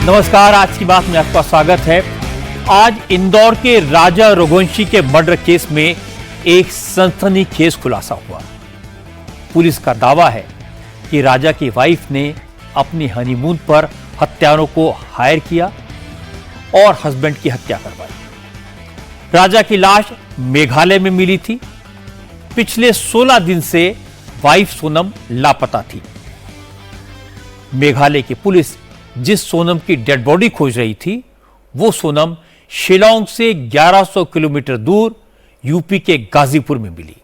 नमस्कार, आज की बात में आपका स्वागत है। आज इंदौर के राजा रघुवंशी के मर्डर केस में एक सनसनीखेज खुलासा हुआ। पुलिस का दावा है कि राजा की वाइफ ने अपनी हनीमून पर हत्यारों को हायर किया और हस्बैंड की हत्या करवाई। राजा की लाश मेघालय में मिली थी। पिछले 16 दिन से वाइफ सोनम लापता थी। मेघालय की पुलिस जिस सोनम की डेड बॉडी खोज रही थी, वो सोनम शिलांग से 1100 किलोमीटर दूर यूपी के गाजीपुर में मिली।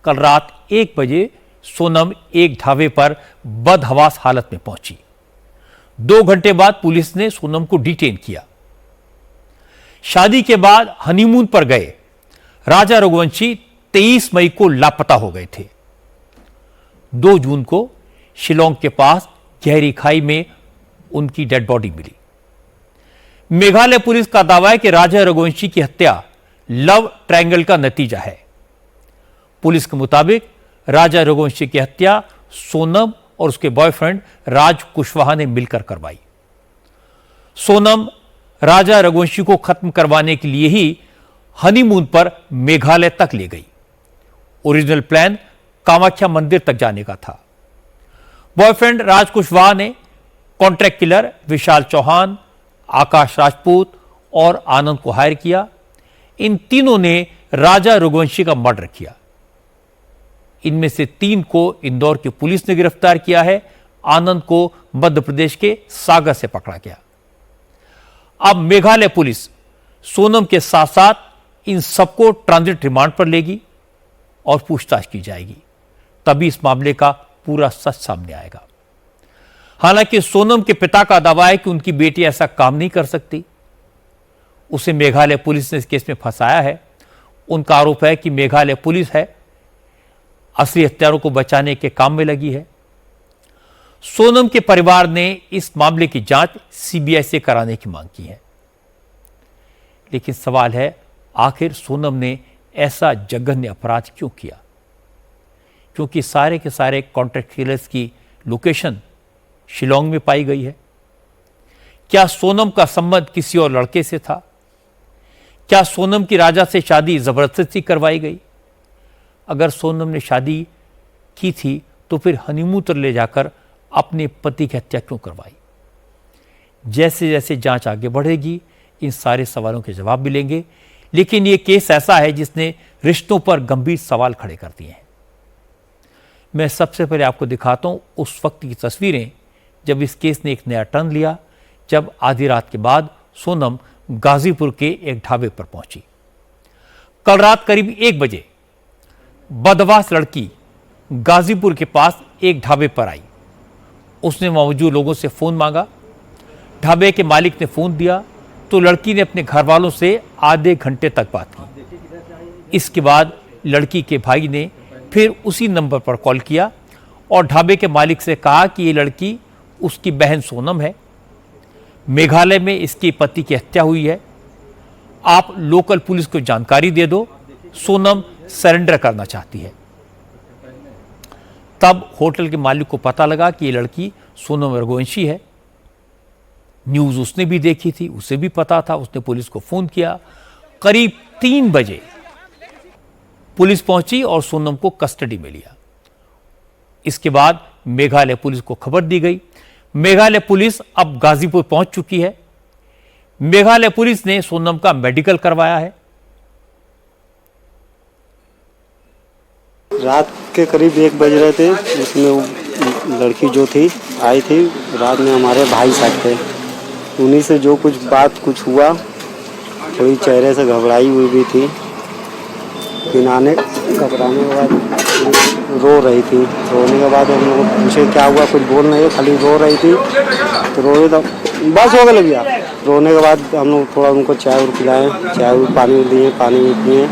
कल रात 1 बजे सोनम एक ढाबे पर बदहवास हालत में पहुंची। 2 घंटे बाद पुलिस ने सोनम को डिटेन किया। शादी के बाद हनीमून पर गए राजा रघुवंशी 23 मई को लापता हो गए थे। 2 जून को शिलांग के पास गहरी खाई में उनकी डेड बॉडी मिली। मेघालय पुलिस का दावा है कि राजा रघुवंशी की हत्या लव ट्रायंगल का नतीजा है। पुलिस के मुताबिक राजा रघुवंशी की हत्या सोनम और उसके बॉयफ्रेंड राज कुशवाहा ने मिलकर करवाई। सोनम राजा रघुवंशी को खत्म करवाने के लिए ही हनीमून पर मेघालय तक ले गई। ओरिजिनल प्लान कामाख्या मंदिर तक जाने का था। बॉयफ्रेंड राज कुशवाहा ने कॉन्ट्रैक्ट किलर विशाल चौहान, आकाश राजपूत और आनंद को हायर किया। इन तीनों ने राजा रघुवंशी का मर्डर किया। इनमें से 3 को इंदौर की पुलिस ने गिरफ्तार किया है। आनंद को मध्य प्रदेश के सागर से पकड़ा गया। अब मेघालय पुलिस सोनम के साथ साथ इन सबको ट्रांजिट रिमांड पर लेगी और पूछताछ की जाएगी। तभी इस मामले का पूरा सच सामने आएगा। हालांकि सोनम के पिता का दावा है कि उनकी बेटी ऐसा काम नहीं कर सकती। उसे मेघालय पुलिस ने इस केस में फंसाया है। उनका आरोप है कि मेघालय पुलिस है असली हत्यारों को बचाने के काम में लगी है। सोनम के परिवार ने इस मामले की जांच सीबीआई से कराने की मांग की है। लेकिन सवाल है, आखिर सोनम ने ऐसा जघन्य अपराध क्यों किया? क्योंकि सारे के सारे कॉन्ट्रैक्ट किलर्स की लोकेशन शिलांग में पाई गई है। क्या सोनम का संबंध किसी और लड़के से था? क्या सोनम की राजा से शादी जबरदस्ती करवाई गई? अगर सोनम ने शादी की थी तो फिर हनीमून पर ले जाकर अपने पति की हत्या क्यों करवाई? जैसे जैसे जांच आगे बढ़ेगी इन सारे सवालों के जवाब मिलेंगे। लेकिन यह केस ऐसा है जिसने रिश्तों पर गंभीर सवाल खड़े कर दिए हैं। मैं सबसे पहले आपको दिखाता हूं उस वक्त की तस्वीरें जब इस केस ने एक नया टर्न लिया, जब आधी रात के बाद सोनम गाजीपुर के एक ढाबे पर पहुंची। कल रात करीब 1 बजे बदमाश लड़की गाजीपुर के पास एक ढाबे पर आई। उसने मौजूद लोगों से फोन मांगा। ढाबे के मालिक ने फोन दिया तो लड़की ने अपने घर वालों से आधे घंटे तक बात की। इसके बाद लड़की के भाई ने फिर उसी नंबर पर कॉल किया और ढाबे के मालिक से कहा कि ये लड़की उसकी बहन सोनम है। मेघालय में इसके पति की हत्या हुई है। आप लोकल पुलिस को जानकारी दे दो। सोनम सरेंडर करना चाहती है। तब होटल के मालिक को पता लगा कि ये लड़की सोनम रघुवंशी है। न्यूज उसने भी देखी थी, उसे भी पता था। उसने पुलिस को फोन किया। करीब 3 बजे पुलिस पहुंची और सोनम को कस्टडी में लिया। इसके बाद मेघालय पुलिस को खबर दी गई। मेघालय पुलिस अब गाजीपुर पहुंच चुकी है। मेघालय पुलिस ने सोनम का मेडिकल करवाया है। रात के करीब 1 बज रहे थे। उसमें लड़की जो थी आई थी। रात में हमारे भाई साहब थे। उन्हीं से जो कुछ बात कुछ हुआ, थोड़ी चेहरे से घबराई हुई भी थी। घबराने के बाद रो रही थी। रोने के बाद हम लोग पूछे क्या हुआ, कुछ बोल नहीं है, खाली रो रही थी। तो रोए तो बस हो गया भैया। रोने के बाद हम लोग थोड़ा उनको चाय और पिलाएं, चाय और पानी दिए, पानी पिए।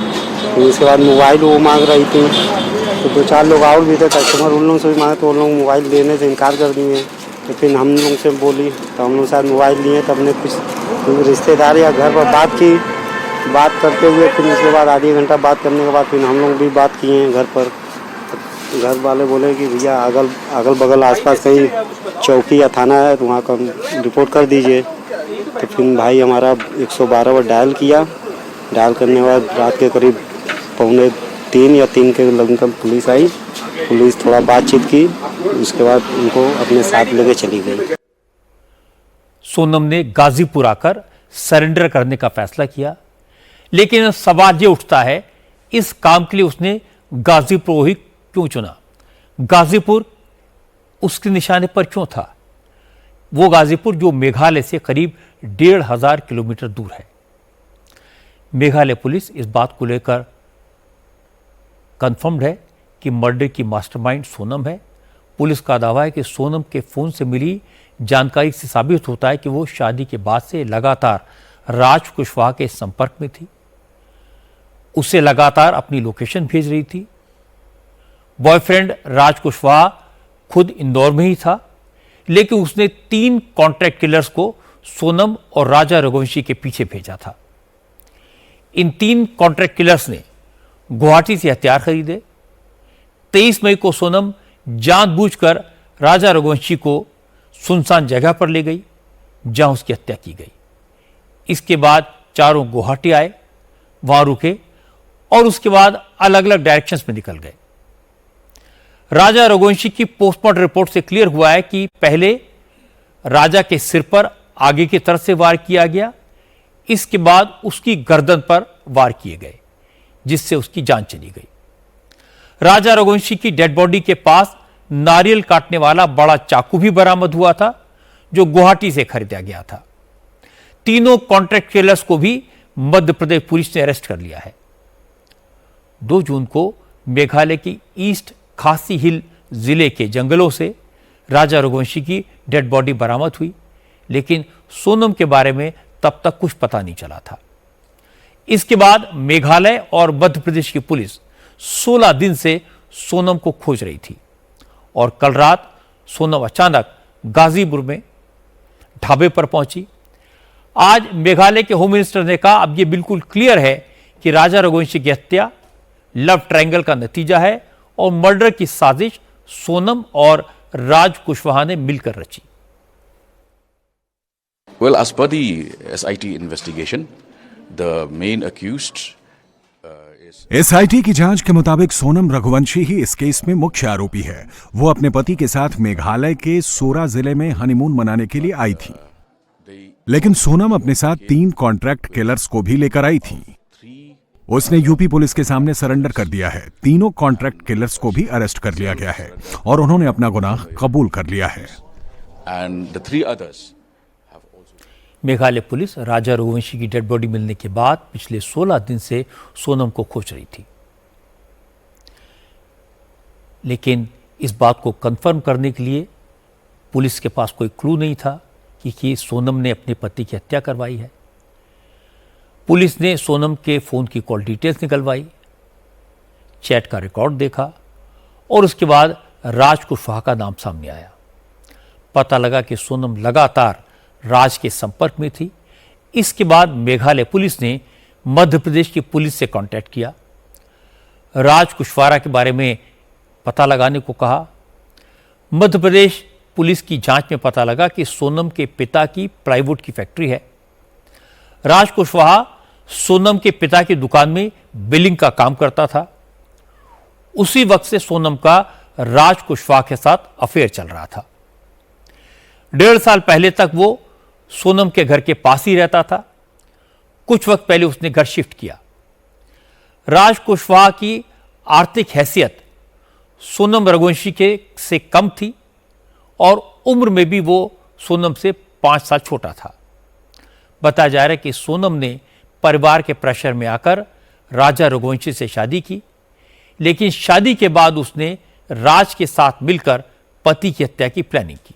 फिर उसके बाद मोबाइल वो मांग रही थी। तो 2-4 लोग और भी थे कस्टमर, उन लोगों से भी मांगे तो उन लोग मोबाइल देने से इनकार कर दिए। तो फिर हम लोग से बोली तो हम लोग शायद मोबाइल लिए। तब हमने कुछ रिश्तेदार या घर पर बात की। बात करते हुए फिर उसके बाद आधी घंटा बात करने के बाद फिर हम लोग भी बात किए हैं घर पर। घर वाले बोले कि भैया अगल अगल बगल आसपास कहीं चौकी या थाना है तो वहाँ का रिपोर्ट कर दीजिए। तो फिर भाई हमारा 112 पर डायल किया। डायल करने के बाद रात के करीब 2:45 या 3 के लगभग पुलिस आई। पुलिस थोड़ा बातचीत की, उसके बाद उनको अपने साथ लेके चली गई। सोनम ने गाजीपुर आकर सरेंडर करने का फैसला किया, लेकिन सवाल ये उठता है इस काम के लिए उसने गाजीपुर ही क्यों चुना? गाजीपुर उसके निशाने पर क्यों था? वो गाजीपुर जो मेघालय से करीब 1,500 किलोमीटर दूर है। मेघालय पुलिस इस बात को लेकर कंफर्म्ड है कि मर्डर की मास्टरमाइंड सोनम है। पुलिस का दावा है कि सोनम के फोन से मिली जानकारी से साबित होता है कि वो शादी के बाद से लगातार राज कुशवाहा के संपर्क में थी, उसे लगातार अपनी लोकेशन भेज रही थी। बॉयफ्रेंड राज कुशवाहा खुद इंदौर में ही था, लेकिन उसने 3 कॉन्ट्रैक्ट किलर्स को सोनम और राजा रघुवंशी के पीछे भेजा था। इन 3 कॉन्ट्रैक्ट किलर्स ने गुवाहाटी से हथियार खरीदे। 23 मई को सोनम जानबूझकर राजा रघुवंशी को सुनसान जगह पर ले गई, जहां उसकी हत्या की गई। इसके बाद चारों गुवाहाटी आए, वहां रुके और उसके बाद अलग अलग डायरेक्शंस में निकल गए। राजा रघुवंशी की पोस्टमार्टम रिपोर्ट से क्लियर हुआ है कि पहले राजा के सिर पर आगे की तरफ से वार किया गया, इसके बाद उसकी गर्दन पर वार किए गए, जिससे उसकी जान चली गई। राजा रघुवंशी की डेड बॉडी के पास नारियल काटने वाला बड़ा चाकू भी बरामद हुआ था, जो गुवाहाटी से खरीदा गया था। तीनों कॉन्ट्रैक्ट किलर्स को भी मध्य प्रदेश पुलिस ने अरेस्ट कर लिया है। 2 जून को मेघालय की ईस्ट खासी हिल जिले के जंगलों से राजा रघुवंशी की डेड बॉडी बरामद हुई, लेकिन सोनम के बारे में तब तक कुछ पता नहीं चला था। इसके बाद मेघालय और मध्य प्रदेश की पुलिस 16 दिन से सोनम को खोज रही थी और कल रात सोनम अचानक गाजीपुर में ढाबे पर पहुंची। आज मेघालय के होम मिनिस्टर ने कहा अब यह बिल्कुल क्लियर है कि राजा रघुवंशी की हत्या लव ट्रायंगल का नतीजा है और मर्डर की साजिश सोनम और राज कुशवाहा ने मिलकर रची। Well, as per the SIT investigation, the main accused is SIT की जांच के मुताबिक सोनम रघुवंशी ही इस केस में मुख्य आरोपी है। वो अपने पति के साथ मेघालय के सोरा जिले में हनीमून मनाने के लिए आई थी, लेकिन सोनम अपने साथ 3 कॉन्ट्रैक्ट किलर्स को भी लेकर आई थी। उसने यूपी पुलिस के सामने सरेंडर कर दिया है। तीनों कॉन्ट्रैक्ट किलर्स को भी अरेस्ट कर लिया गया है और उन्होंने अपना गुनाह कबूल कर लिया है। and the 3 others have also. Meghalaya police Raja Raghuvanshi की डेड बॉडी मिलने के बाद पिछले 16 दिन से सोनम को खोज रही थी, लेकिन इस बात को कंफर्म करने के लिए पुलिस के पास कोई क्लू नहीं था कि सोनम ने अपने पति की हत्या करवाई है। पुलिस ने सोनम के फ़ोन की कॉल डिटेल्स निकलवाई, चैट का रिकॉर्ड देखा और उसके बाद राज कुशवाहा का नाम सामने आया। पता लगा कि सोनम लगातार राज के संपर्क में थी। इसके बाद मेघालय पुलिस ने मध्य प्रदेश की पुलिस से कांटेक्ट किया, राज कुशवाहा के बारे में पता लगाने को कहा। मध्य प्रदेश पुलिस की जांच में पता लगा कि सोनम के पिता की प्लाईवुड की फैक्ट्री है। राज कुशवाहा सोनम के पिता की दुकान में बिलिंग का काम करता था। उसी वक्त से सोनम का राज कुशवाहा के साथ अफेयर चल रहा था। 1.5 साल पहले तक वो सोनम के घर के पास ही रहता था। कुछ वक्त पहले उसने घर शिफ्ट किया। राज कुशवाहा की आर्थिक हैसियत सोनम रघुवंशी के से कम थी और उम्र में भी वो सोनम से 5 साल छोटा था। बताया जा रहा है कि सोनम ने परिवार के प्रेशर में आकर राजा रघुवंशी से शादी की, लेकिन शादी के बाद उसने राज के साथ मिलकर पति की हत्या की प्लानिंग की।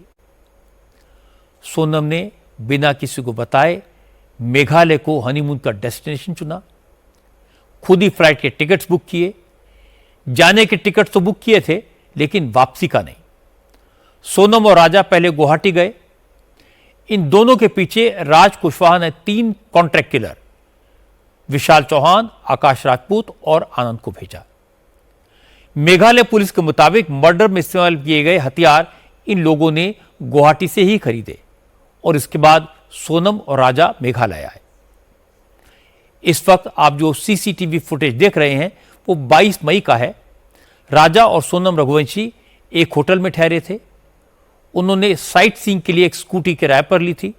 सोनम ने बिना किसी को बताए मेघालय को हनीमून का डेस्टिनेशन चुना, खुद ही फ्लाइट के टिकट्स बुक किए। जाने के टिकट तो बुक किए थे, लेकिन वापसी का नहीं। सोनम और राजा पहले गुवाहाटी गए। इन दोनों के पीछे राज कुशवाहा ने 3 कॉन्ट्रैक्ट किलर विशाल चौहान, आकाश राजपूत और आनंद को भेजा। मेघालय पुलिस के मुताबिक मर्डर में इस्तेमाल किए गए हथियार इन लोगों ने गुवाहाटी से ही खरीदे और इसके बाद सोनम और राजा मेघालय आए। इस वक्त आप जो सीसीटीवी फुटेज देख रहे हैं वो 22 मई का है। राजा और सोनम रघुवंशी एक होटल में ठहरे थे। उन्होंने साइट सीइंग के लिए एक स्कूटी किराए पर ली थी।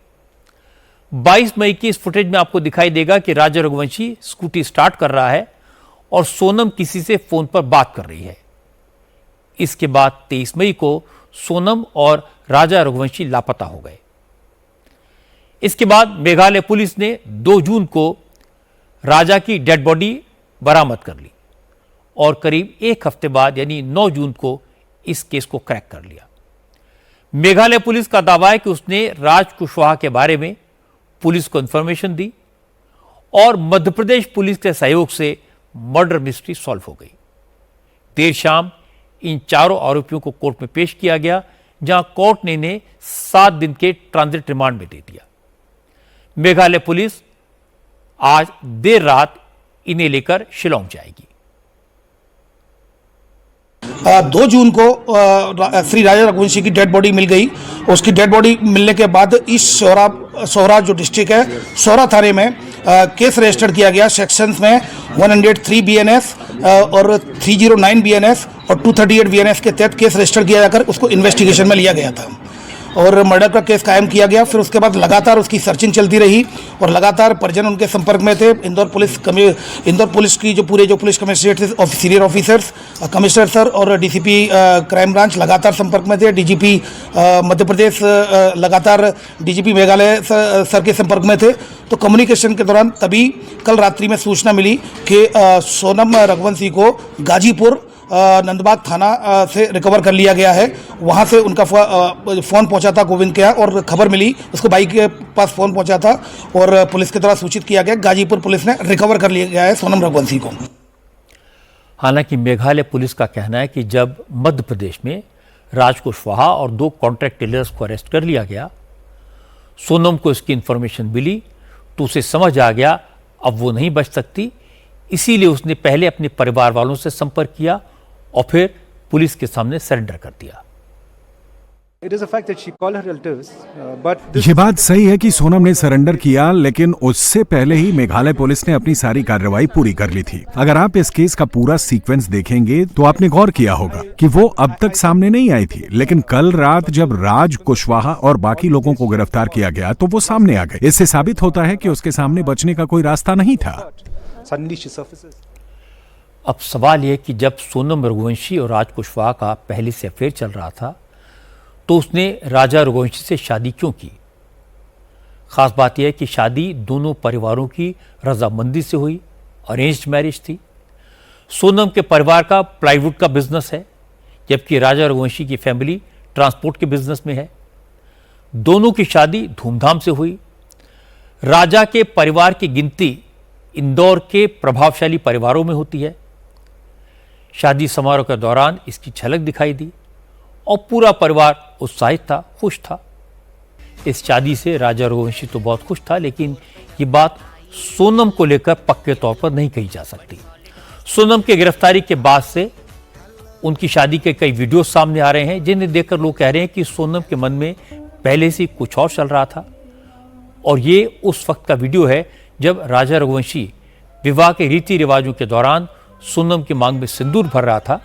22 मई की इस फुटेज में आपको दिखाई देगा कि राजा रघुवंशी स्कूटी स्टार्ट कर रहा है और सोनम किसी से फोन पर बात कर रही है। इसके बाद 23 मई को सोनम और राजा रघुवंशी लापता हो गए। इसके बाद मेघालय पुलिस ने 2 जून को राजा की डेड बॉडी बरामद कर ली और करीब एक हफ्ते बाद यानी 9 जून को इस केस को क्रैक कर लिया। मेघालय पुलिस का दावा है कि उसने राज कुशवाहा के बारे में पुलिस को इंफॉर्मेशन दी और मध्य प्रदेश पुलिस के सहयोग से मर्डर मिस्ट्री सॉल्व हो गई। देर शाम इन चारों आरोपियों को कोर्ट में पेश किया गया, जहां कोर्ट ने इन्हें 7 दिन के ट्रांजिट रिमांड में दे दिया। मेघालय पुलिस आज देर रात इन्हें लेकर शिलांग जाएगी। 2 जून को श्री राजा रघुवंशी की डेड बॉडी मिल गई। उसकी डेड बॉडी मिलने के बाद इस सोहरा जो डिस्ट्रिक्ट है, सोहरा थाने में केस रजिस्टर्ड किया गया सेक्शंस में 103 बीएनएस और 309 बीएनएस और 238 बीएनएस के तहत केस रजिस्टर किया जाकर उसको इन्वेस्टिगेशन में लिया गया था और मर्डर का केस कायम किया गया। फिर उसके बाद लगातार उसकी सर्चिंग चलती रही और लगातार परिजन उनके संपर्क में थे। इंदौर पुलिस की जो पुलिस कमिश्नरेट थे, सीनियर ऑफिसर्स, कमिश्नर सर और डीसीपी क्राइम ब्रांच लगातार संपर्क में थे। डीजीपी मध्य प्रदेश लगातार डीजीपी मेघालय सर के संपर्क में थे। तो कम्युनिकेशन के दौरान तभी कल रात्रि में सूचना मिली कि सोनम रघुवंशी को गाजीपुर नंदबाग थाना से रिकवर कर लिया गया है। वहाँ से उनका फ़ोन पहुँचा था गोविंद के यहाँ और खबर मिली, उसको बाइक के पास फ़ोन पहुँचा था और पुलिस के द्वारा सूचित किया गया। गाजीपुर पुलिस ने रिकवर कर लिया गया है सोनम रघुवंशी को। हालांकि मेघालय पुलिस का कहना है कि जब मध्य प्रदेश में राज कुशवाहा और 2 कॉन्ट्रैक्ट टेलर्स को अरेस्ट कर लिया गया, सोनम को इसकी इंफॉर्मेशन मिली तो उसे समझ आ गया अब वो नहीं बच सकती। इसीलिए उसने पहले अपने परिवार वालों से संपर्क किया और फिर पुलिस के सामने सरेंडर कर दिया। ये बात सही है कि सोनम ने सरेंडर किया, लेकिन उससे पहले ही मेघालय पुलिस ने अपनी सारी कार्रवाई पूरी कर ली थी। अगर आप इस केस का पूरा सीक्वेंस देखेंगे तो आपने गौर किया होगा कि वो अब तक सामने नहीं आई थी, लेकिन कल रात जब राज कुशवाहा और बाकी लोगों को गिरफ्तार किया गया तो वो सामने आ गए। इससे साबित होता है कि उसके सामने बचने का कोई रास्ता नहीं था। अब सवाल यह कि जब सोनम रघुवंशी और राज कुशवाहा का पहले से अफेयर चल रहा था तो उसने राजा रघुवंशी से शादी क्यों की? खास बात यह है कि शादी दोनों परिवारों की रजामंदी से हुई, अरेंज्ड मैरिज थी। सोनम के परिवार का प्लाईवुड का बिजनेस है, जबकि राजा रघुवंशी की फैमिली ट्रांसपोर्ट के बिजनेस में है। दोनों की शादी धूमधाम से हुई। राजा के परिवार की गिनती इंदौर के प्रभावशाली परिवारों में होती है। शादी समारोह के दौरान इसकी झलक दिखाई दी और पूरा परिवार उत्साहित था, खुश था। इस शादी से राजा रघुवंशी तो बहुत खुश था, लेकिन ये बात सोनम को लेकर पक्के तौर पर नहीं कही जा सकती। सोनम की गिरफ्तारी के बाद से उनकी शादी के कई वीडियो सामने आ रहे हैं, जिन्हें देखकर लोग कह रहे हैं कि सोनम के मन में पहले से कुछ और चल रहा था। और ये उस वक्त का वीडियो है जब राजा रघुवंशी विवाह के रीति रिवाजों के दौरान सोनम की मांग में सिंदूर भर रहा था।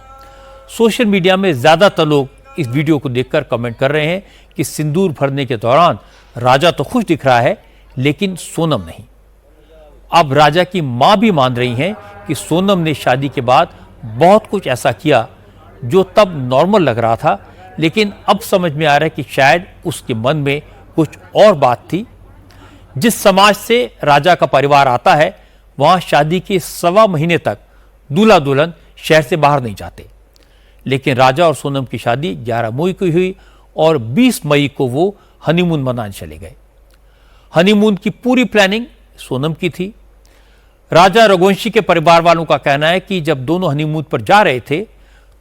सोशल मीडिया में ज्यादातर लोग इस वीडियो को देखकर कमेंट कर रहे हैं कि सिंदूर भरने के दौरान राजा तो खुश दिख रहा है, लेकिन सोनम नहीं। अब राजा की मां भी मान रही हैं कि सोनम ने शादी के बाद बहुत कुछ ऐसा किया जो तब नॉर्मल लग रहा था, लेकिन अब समझ में आ रहा है कि शायद उसके मन में कुछ और बात थी। जिस समाज से राजा का परिवार आता है, वहां शादी के 1.25 महीने तक दूल्हा दुल्हन शहर से बाहर नहीं जाते। लेकिन राजा और सोनम की शादी 11 मई को हुई और 20 मई को वो हनीमून मनाने चले गए। हनीमून की पूरी प्लानिंग सोनम की थी। राजा रघुवंशी के परिवार वालों का कहना है कि जब दोनों हनीमून पर जा रहे थे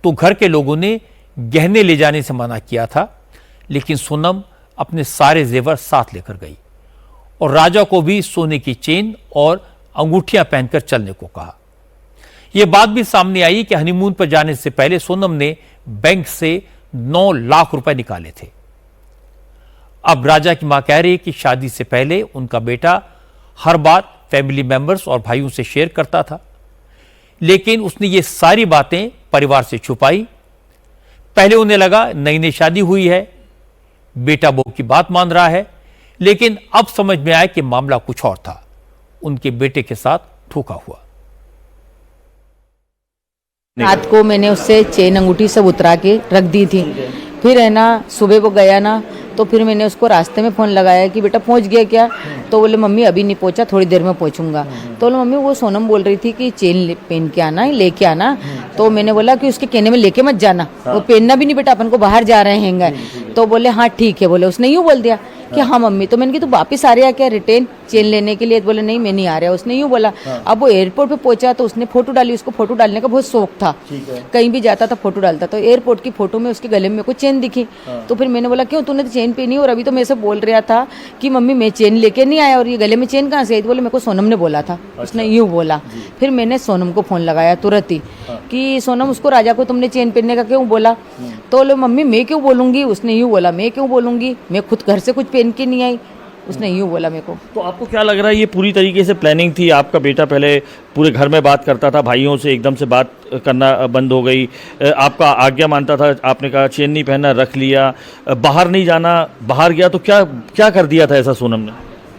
तो घर के लोगों ने गहने ले जाने से मना किया था, लेकिन सोनम अपने सारे जेवर साथ लेकर गई और राजा को भी सोने की चेन और अंगूठियां पहनकर चलने को कहा। यह बात भी सामने आई कि हनीमून पर जाने से पहले सोनम ने बैंक से 9 लाख रुपए निकाले थे। अब राजा की मां कह रही है कि शादी से पहले उनका बेटा हर बात फैमिली मेंबर्स और भाइयों से शेयर करता था, लेकिन उसने ये सारी बातें परिवार से छुपाई। पहले उन्हें लगा नई नई शादी हुई है, बेटा बहू की बात मान रहा है, लेकिन अब समझ में आया कि मामला कुछ और था। उनके बेटे के साथ धोखा हुआ। रात को मैंने उससे चेन अंगूठी सब उतरा के रख दी थी। फिर है ना सुबह वो गया ना, तो फिर मैंने उसको रास्ते में फ़ोन लगाया कि बेटा पहुंच गया क्या? तो बोले मम्मी अभी नहीं पहुंचा, थोड़ी देर में पहुंचूंगा। तो बोले मम्मी वो सोनम बोल रही थी कि चेन पहन के आना, लेके आना। तो मैंने बोला कि उसके कहने में लेके मत जाना, वो पहनना भी नहीं बेटा, अपन को बाहर जा रहे हैं। तो बोले हाँ ठीक है। बोले उसने यूँ बोल दिया कि हाँ मम्मी। तो मैंने कहा तू वापिस आ रहा है क्या रिटर्न चेन लेने के लिए? बोले नहीं मैं नहीं आ रहा। उसने यूँ बोला। अब वो एयरपोर्ट पे पहुंचा तो उसने फोटो डाली, उसको फोटो डालने का बहुत शौक था, कहीं भी जाता था फोटो डालता। तो एयरपोर्ट की फोटो में उसके गले में कोई चेन दिखी। तो फिर मैंने बोला क्यों तूने तो चेन पहनी और अभी तो मेरे से बोल रहा था कि मम्मी मैं चेन लेके नहीं आया और ये गले में चेन कहाँ से आई? तो बोले मेरे को सोनम ने बोला था। उसने यूँ बोला। फिर मैंने सोनम को फोन लगाया तुरंत ही कि सोनम उसको राजा को तुमने चेन पहनने का क्यों बोला? तो बोले मम्मी मैं क्यों बोलूंगी? उसने यूँ बोला मैं क्यों बोलूंगी, मैं खुद घर से कुछ पहन के नहीं आई। उसने यूँ बोला मेरे को। तो आपको क्या लग रहा है ये पूरी तरीके से प्लानिंग थी? आपका बेटा पहले पूरे घर में बात करता था, भाइयों से एकदम से बात करना बंद हो गई, आपका आज्ञा मानता था, आपने कहा चेन नहीं पहनना, रख लिया, बाहर नहीं जाना, बाहर गया तो क्या क्या कर दिया था ऐसा सोनम ने?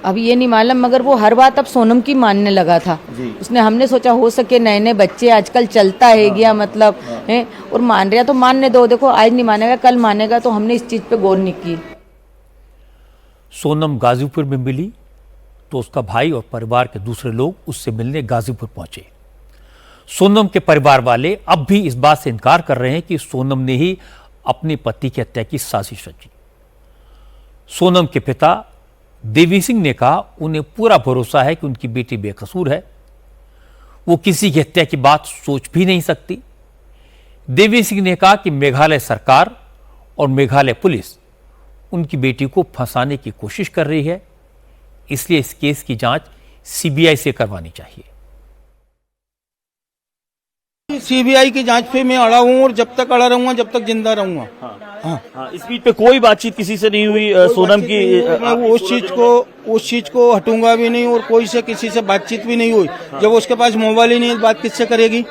अब ये नहीं मालूम, मगर वो हर बात अब सोनम की मानने लगा था। उसने हमने सोचा हो सके नए नए बच्चे आजकल चलता है गया मतलब है, और मान रहा तो मानने दो। देखो आज नहीं मानेगा कल मानेगा, तो हमने इस चीज पे गौर नहीं की। सोनम गाजीपुर में मिली तो उसका भाई और परिवार के दूसरे लोग उससे मिलने गाजीपुर पहुंचे। सोनम के परिवार वाले अब भी इस बात से इनकार कर रहे हैं कि सोनम ने ही अपने पति की हत्या की साजिश रची। सोनम के पिता देवी सिंह ने कहा उन्हें पूरा भरोसा है कि उनकी बेटी बेकसूर है, वो किसी की हत्या की बात सोच भी नहीं सकती। देवी सिंह ने कहा कि मेघालय सरकार और मेघालय पुलिस उनकी बेटी को फंसाने की कोशिश कर रही है, इसलिए इस केस की जांच सीबीआई से करवानी चाहिए। सीबीआई की जांच पे मैं अड़ा हूँ और जब तक अड़ा रहूंगा जब तक जिंदा रहूंगा। हाँ, इस बीच पे कोई बातचीत किसी से नहीं हुई सोनम की? मैं उस चीज को हटूंगा भी नहीं और कोई से किसी से बातचीत भी नहीं हुई। जब उसके पास मोबाइल ही नहीं है बात किससे करेगी?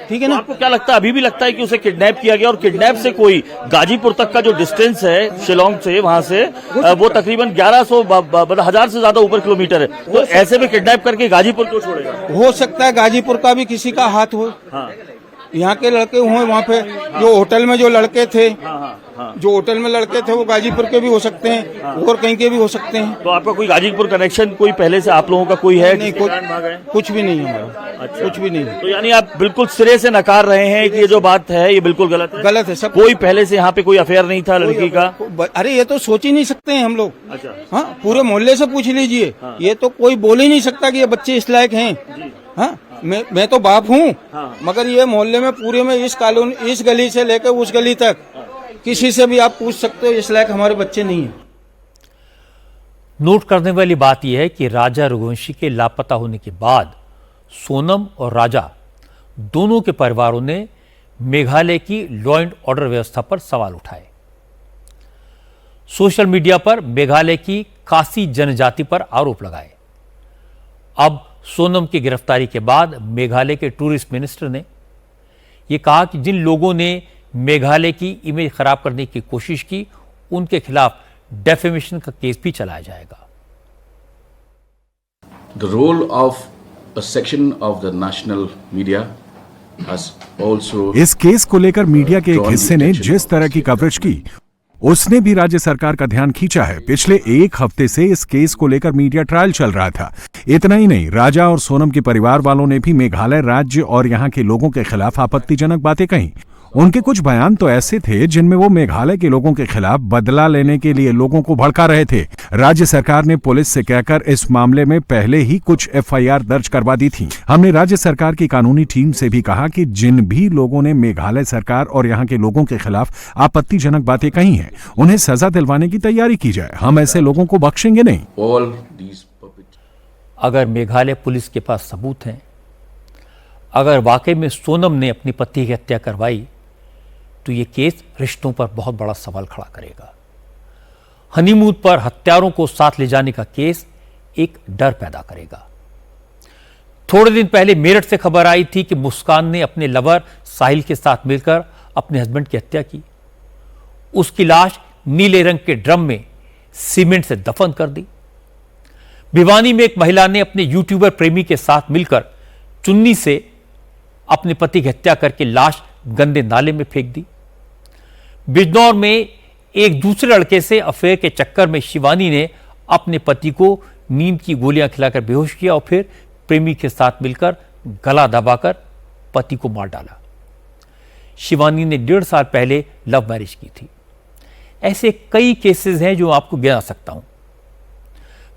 ठीक है ना? तो आपको क्या लगता है, अभी भी लगता है कि उसे किडनैप किया गया? और किडनैप से कोई गाजीपुर तक का जो डिस्टेंस है शिलोंग से, वहां से वो तकरीबन 1100 से ज्यादा ऊपर किलोमीटर है, तो ऐसे में किडनैप करके गाजीपुर क्यों छोड़ेगा? हो सकता है गाजीपुर का भी किसी का हाथ हो। यहाँ के लड़के हुए वहाँ पे जो होटल में जो लड़के थे, जो होटल में लड़के थे वो गाजीपुर के भी हो सकते हैं और कहीं के भी हो सकते हैं। तो आपका कोई गाजीपुर कनेक्शन कोई पहले से आप लोगों का कोई है? नहीं, कुछ भी नहीं है हमारा। अच्छा। कुछ भी नहीं है। तो यानी आप बिल्कुल सिरे से नकार रहे हैं कि ये जो बात है ये बिल्कुल गलत है? गलत है सब। कोई पहले से यहाँ पे कोई अफेयर नहीं था लड़की का? अरे ये तो सोच ही नहीं सकते हैं हम लोग। अच्छा। हाँ, पूरे मोहल्ले से पूछ लीजिए। ये तो कोई बोल ही नहीं सकता कि ये बच्चे इस लायक हैं। हाँ, मैं तो बाप हूँ, मगर ये मोहल्ले में पूरे में इस कॉलोनी, इस गली से लेकर उस गली तक किसी से भी आप पूछ सकते हो, इस लायक हमारे बच्चे नहीं हैं। नोट करने वाली बात यह है कि राजा रघुवंशी के लापता होने के बाद सोनम और राजा दोनों के परिवारों ने मेघालय की लॉ एंड ऑर्डर व्यवस्था पर सवाल उठाए। सोशल मीडिया पर मेघालय की खासी जनजाति पर आरोप लगाए। अब सोनम की गिरफ्तारी के बाद मेघालय के टूरिस्ट मिनिस्टर ने यह कहा कि जिन लोगों ने मेघालय की इमेज खराब करने की कोशिश की उनके खिलाफ डेफेमेशन का केस भी चलाया जाएगा। The role of a section of the national media has also इस केस को लेकर मीडिया के एक हिस्से ने जिस तरह की कवरेज की उसने भी राज्य सरकार का ध्यान खींचा है। पिछले एक हफ्ते से इस केस को लेकर मीडिया ट्रायल चल रहा था। इतना ही नहीं, राजा और सोनम के परिवार वालों ने भी मेघालय राज्य और यहाँ के लोगों के खिलाफ आपत्तिजनक बातें कही। उनके कुछ बयान तो ऐसे थे जिनमें वो मेघालय के लोगों के खिलाफ बदला लेने के लिए लोगों को भड़का रहे थे। राज्य सरकार ने पुलिस से कहकर इस मामले में पहले ही कुछ एफआईआर दर्ज करवा दी थी। हमने राज्य सरकार की कानूनी टीम से भी कहा कि जिन भी लोगों ने मेघालय सरकार और यहाँ के लोगों के खिलाफ आपत्तिजनक बातें कही हैं, उन्हें सजा दिलवाने की तैयारी की जाए। हम ऐसे लोगों को बख्शेंगे नहीं। अगर मेघालय पुलिस के पास सबूत हैं, अगर वाकई में सोनम ने अपनी पति की हत्या करवाई तो यह केस रिश्तों पर बहुत बड़ा सवाल खड़ा करेगा। हनीमून पर हत्यारों को साथ ले जाने का केस एक डर पैदा करेगा। थोड़े दिन पहले मेरठ से खबर आई थी कि मुस्कान ने अपने लवर साहिल के साथ मिलकर अपने हस्बैंड की हत्या की। उसकी लाश नीले रंग के ड्रम में सीमेंट से दफन कर दी। भिवानी में एक महिला ने अपने यूट्यूबर प्रेमी के साथ मिलकर चुन्नी से अपने पति की हत्या करके लाश गंदे नाले में फेंक दी। बिजनौर में एक दूसरे लड़के से अफेयर के चक्कर में शिवानी ने अपने पति को नींद की गोलियां खिलाकर बेहोश किया और फिर प्रेमी के साथ मिलकर गला दबाकर पति को मार डाला। शिवानी ने 1.5 साल पहले लव मैरिज की थी। ऐसे कई केसेस हैं जो आपको गिना सकता हूं।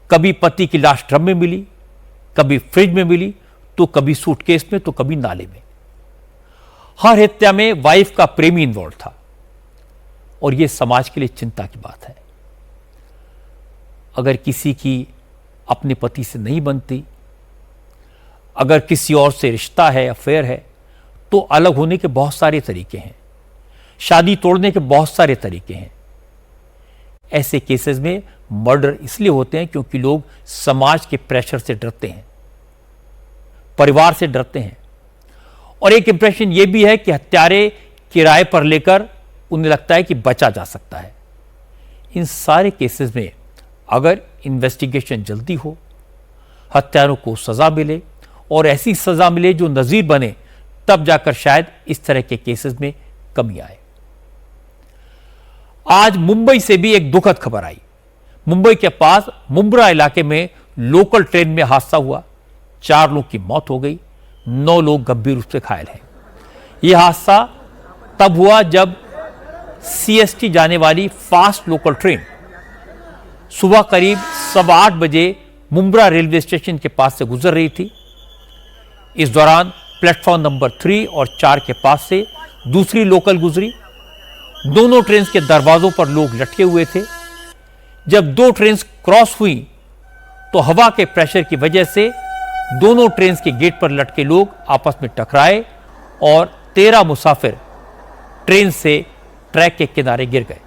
कभी पति की लाश ड्रम में मिली, कभी फ्रिज में मिली, तो कभी सूटकेस में, तो कभी नाले में। हर हत्या में वाइफ का प्रेमी इन्वॉल्व था और यह समाज के लिए चिंता की बात है। अगर किसी की अपने पति से नहीं बनती, अगर किसी और से रिश्ता है, अफेयर है, तो अलग होने के बहुत सारे तरीके हैं, शादी तोड़ने के बहुत सारे तरीके हैं। ऐसे केसेस में मर्डर इसलिए होते हैं क्योंकि लोग समाज के प्रेशर से डरते हैं, परिवार से डरते हैं, और एक इंप्रेशन यह भी है कि हत्यारे किराए पर लेकर उन्हें लगता है कि बचा जा सकता है। इन सारे केसेस में अगर इन्वेस्टिगेशन जल्दी हो, हत्यारों को सजा मिले और ऐसी सजा मिले जो नजीर बने, तब जाकर शायद इस तरह के केसेस में कमी आए। आज मुंबई से भी एक दुखद खबर आई। मुंबई के पास मुंब्रा इलाके में लोकल ट्रेन में हादसा हुआ। 4 लोगों की मौत हो गई, 9 लोग गंभीर रूप से घायल हैं। यह हादसा तब हुआ जब सीएसटी जाने वाली फास्ट लोकल ट्रेन सुबह करीब 8:15 बजे मुंब्रा रेलवे स्टेशन के पास से गुजर रही थी। इस दौरान प्लेटफॉर्म नंबर 3 और 4 के पास से दूसरी लोकल गुजरी। दोनों ट्रेन के दरवाजों पर लोग लटके हुए थे। जब 2 ट्रेन क्रॉस हुई तो हवा के प्रेशर की वजह से दोनों ट्रेन के गेट पर लटके लोग आपस में टकराए और 13 मुसाफिर ट्रेन से ट्रैक के किनारे गिर गए।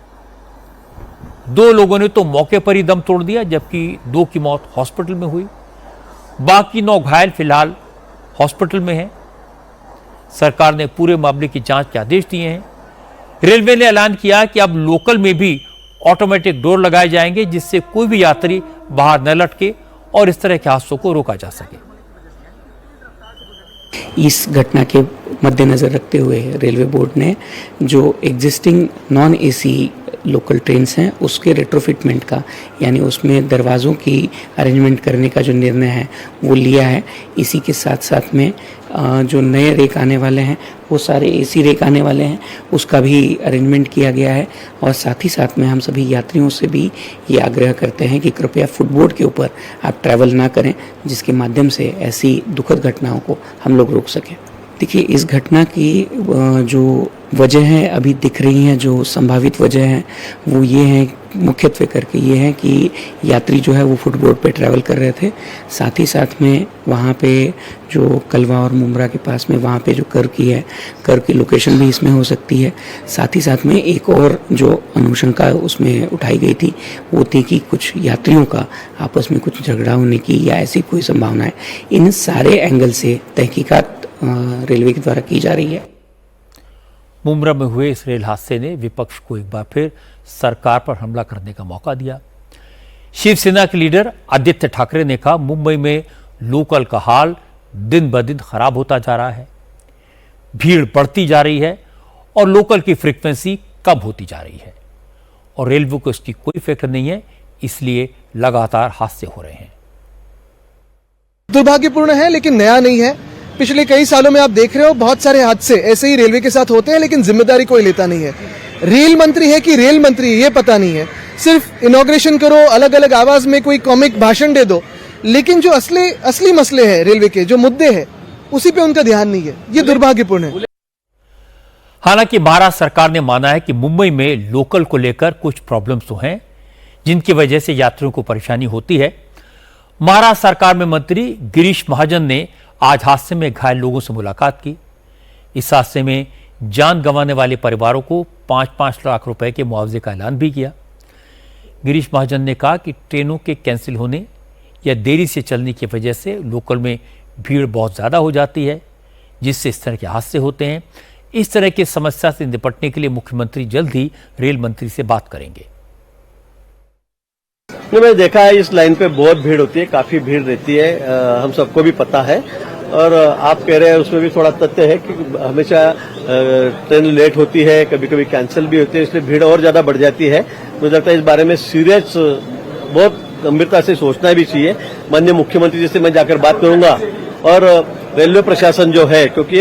2 लोगों ने तो मौके पर ही दम तोड़ दिया, जबकि 2 की मौत हॉस्पिटल में हुई। बाकी 9 घायल फिलहाल हॉस्पिटल में हैं। सरकार ने पूरे मामले की जांच के आदेश दिए हैं। रेलवे ने ऐलान किया कि अब लोकल में भी ऑटोमेटिक डोर लगाए जाएंगे, जिससे कोई भी यात्री बाहर न लटके और इस तरह के हादसों को रोका जा सके। इस घटना के मद्देनज़र रखते हुए रेलवे बोर्ड ने जो existing non AC local trains हैं उसके रेट्रोफिटमेंट का, यानी उसमें दरवाज़ों की अरेंजमेंट करने का जो निर्णय है वो लिया है। इसी के साथ साथ में जो नए रेक आने वाले हैं वो सारे एसी रेक आने वाले हैं, उसका भी अरेंजमेंट किया गया है। और साथ ही साथ में हम सभी यात्रियों से भी ये आग्रह करते हैं कि कृपया फुटबोर्ड के ऊपर आप ट्रैवल ना करें, जिसके माध्यम से ऐसी दुखद घटनाओं को हम लोग रोक सकें। देखिए, इस घटना की जो वजह है अभी दिख रही हैं, जो संभावित वजह है वो ये है, मुख्यत्वे करके ये है कि यात्री जो है वो फुटबोर्ड पे ट्रैवल कर रहे थे। साथ ही साथ में वहाँ पे जो कलवा और मुंब्रा के पास में वहाँ पे जो कर की लोकेशन भी इसमें हो सकती है। साथ ही साथ में एक और जो अनुशंका उसमें उठाई गई थी वो थी कि कुछ यात्रियों का आपस में कुछ झगड़ा होने की या ऐसी कोई संभावना है। इन सारे एंगल से तहकीकात रेलवे के द्वारा की जा रही है। मुंब्रा में हुए इस रेल हादसे ने विपक्ष को एक बार फिर सरकार पर हमला करने का मौका दिया। शिवसेना के लीडर आदित्य ठाकरे ने कहा, मुंबई में लोकल का हाल दिन ब दिन खराब होता जा रहा है, भीड़ बढ़ती जा रही है और लोकल की फ्रीक्वेंसी कम होती जा रही है और रेलवे को इसकी कोई फिक्र नहीं है, इसलिए लगातार हादसे हो रहे हैं। दुर्भाग्यपूर्ण है लेकिन नया नहीं है। पिछले कई सालों में आप देख रहे हो बहुत सारे हादसे ऐसे ही रेलवे के साथ होते हैं, लेकिन जिम्मेदारी कोई लेता नहीं है। रेल मंत्री है कि रेल मंत्री ये पता नहीं है। सिर्फ इनॉग्रेशन करो, अलग अलग आवाज में कोई कॉमिक भाषण दे दो, लेकिन जो असली मसले हैं रेलवे के, जो मुद्दे हैं, उसी पे उनका ध्यान नहीं है। ये दुर्भाग्यपूर्ण है। हालांकि महाराष्ट्र सरकार ने माना है कि मुंबई में लोकल को लेकर कुछ प्रॉब्लम्स तो हैं जिनकी वजह से यात्रियों को परेशानी होती है। महाराष्ट्र सरकार में मंत्री गिरीश महाजन ने आज हादसे में घायल लोगों से मुलाकात की। इस हादसे में जान गंवाने वाले परिवारों को 5-5 लाख रुपए के मुआवजे का ऐलान भी किया। गिरीश महाजन ने कहा कि ट्रेनों के कैंसिल होने या देरी से चलने की वजह से लोकल में भीड़ बहुत ज़्यादा हो जाती है, जिससे इस तरह के हादसे होते हैं। इस तरह की समस्या से निपटने के लिए मुख्यमंत्री जल्द ही रेल मंत्री से बात करेंगे। मैंने देखा है इस लाइन पे बहुत भीड़ होती है, काफी भीड़ रहती है, हम सबको भी पता है। और आप कह रहे हैं उसमें भी थोड़ा तथ्य है कि हमेशा ट्रेन लेट होती है, कभी कभी कैंसिल भी होती है, इसलिए भीड़ और ज्यादा बढ़ जाती है। मुझे लगता है इस बारे में सीरियस बहुत गंभीरता से सोचना भी चाहिए। माननीय मुख्यमंत्री जी से मैं जाकर बात करूंगा और रेलवे प्रशासन जो है, क्योंकि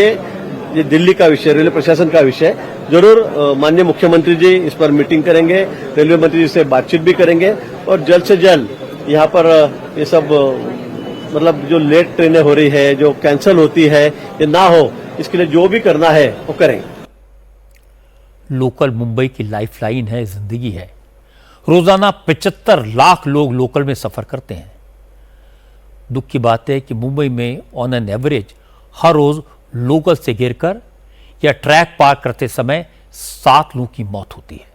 ये दिल्ली का विषय, रेलवे प्रशासन का विषय, जरूर माननीय मुख्यमंत्री जी इस पर मीटिंग करेंगे, रेलवे मंत्री जी से बातचीत भी करेंगे और जल्द से जल्द यहाँ पर ये सब मतलब जो लेट ट्रेनें हो रही है, जो कैंसिल होती है, ये ना हो, इसके लिए जो भी करना है वो करें। लोकल मुंबई की लाइफलाइन है, जिंदगी है। रोजाना 75 लाख लोग लोकल में सफर करते हैं। दुख की बात है कि मुंबई में ऑन एन एवरेज हर रोज लोकल से गिरकर या ट्रैक पार करते समय 7 लोगों की मौत होती है।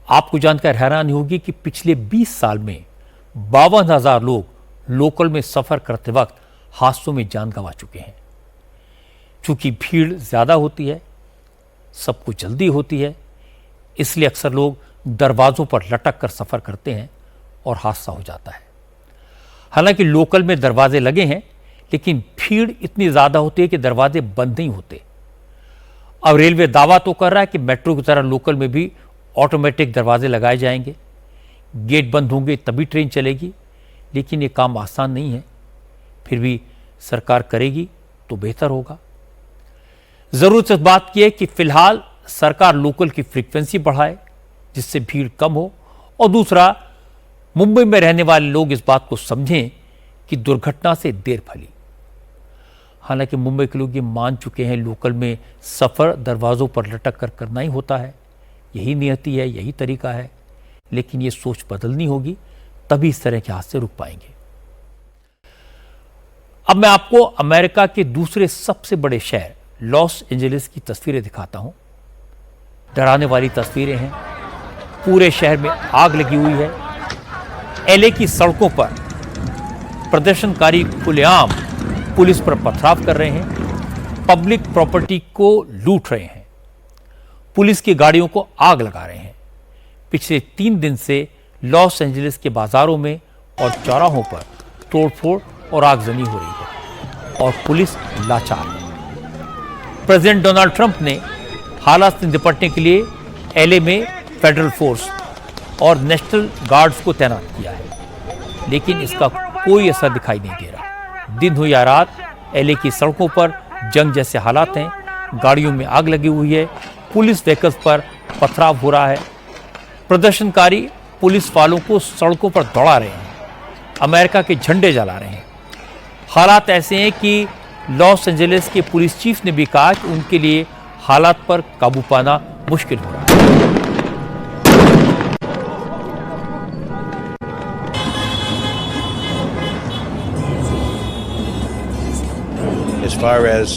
आपको जानकर हैरानी होगी कि पिछले 20 साल में 52,000 लोग लोकल में सफर करते वक्त हादसों में जान गंवा चुके हैं। चूंकि भीड़ ज्यादा होती है, सब कुछ जल्दी होती है, इसलिए अक्सर लोग दरवाजों पर लटक कर सफर करते हैं और हादसा हो जाता है। हालांकि लोकल में दरवाजे लगे हैं, लेकिन भीड़ इतनी ज्यादा होती है कि दरवाजे बंद नहीं होते। अब रेलवे दावा तो कर रहा है कि मेट्रो की तरह लोकल में भी ऑटोमेटिक दरवाजे लगाए जाएंगे, गेट बंद होंगे तभी ट्रेन चलेगी, लेकिन ये काम आसान नहीं है। फिर भी सरकार करेगी तो बेहतर होगा। जरूरत इस बात की है कि फिलहाल सरकार लोकल की फ्रीक्वेंसी बढ़ाए, जिससे भीड़ कम हो, और दूसरा, मुंबई में रहने वाले लोग इस बात को समझें कि दुर्घटना से देर फली। हालांकि मुंबई के लोग ये मान चुके हैं लोकल में सफर दरवाजों पर लटक कर करना ही होता है, यही नियति है, यही तरीका है। लेकिन ये सोच बदलनी होगी, तभी इस तरह के हादसे रुक पाएंगे। अब मैं आपको अमेरिका के दूसरे सबसे बड़े शहर लॉस एंजलिस की तस्वीरें दिखाता हूं। डराने वाली तस्वीरें हैं। पूरे शहर में आग लगी हुई है। एलए की सड़कों पर प्रदर्शनकारी खुलेआम पुलिस पर पथराव कर रहे हैं, पब्लिक प्रॉपर्टी को लूट रहे हैं, पुलिस की गाड़ियों को आग लगा रहे हैं। पिछले 3 दिन से लॉस एंजलिस के बाजारों में और चौराहों पर तोड़फोड़ और आगजनी हो रही है और पुलिस लाचार है। प्रेसिडेंट डोनाल्ड ट्रंप ने हालात से निपटने के लिए एलए में फेडरल फोर्स और नेशनल गार्ड्स को तैनात किया है, लेकिन इसका कोई असर दिखाई नहीं दे रहा। दिन हो या रात, एलए की सड़कों पर जंग जैसे हालात हैं। गाड़ियों में आग लगी हुई है, पुलिस व्हीकल्स पर पथराव हो रहा है। प्रदर्शनकारी पुलिस वालों को सड़कों पर दौड़ा रहे हैं, अमेरिका के झंडे जला रहे हैं। हालात ऐसे हैं कि लॉस एंजलिस के पुलिस चीफ ने भी कहा कि उनके लिए हालात पर काबू पाना मुश्किल हो रहा है। As far as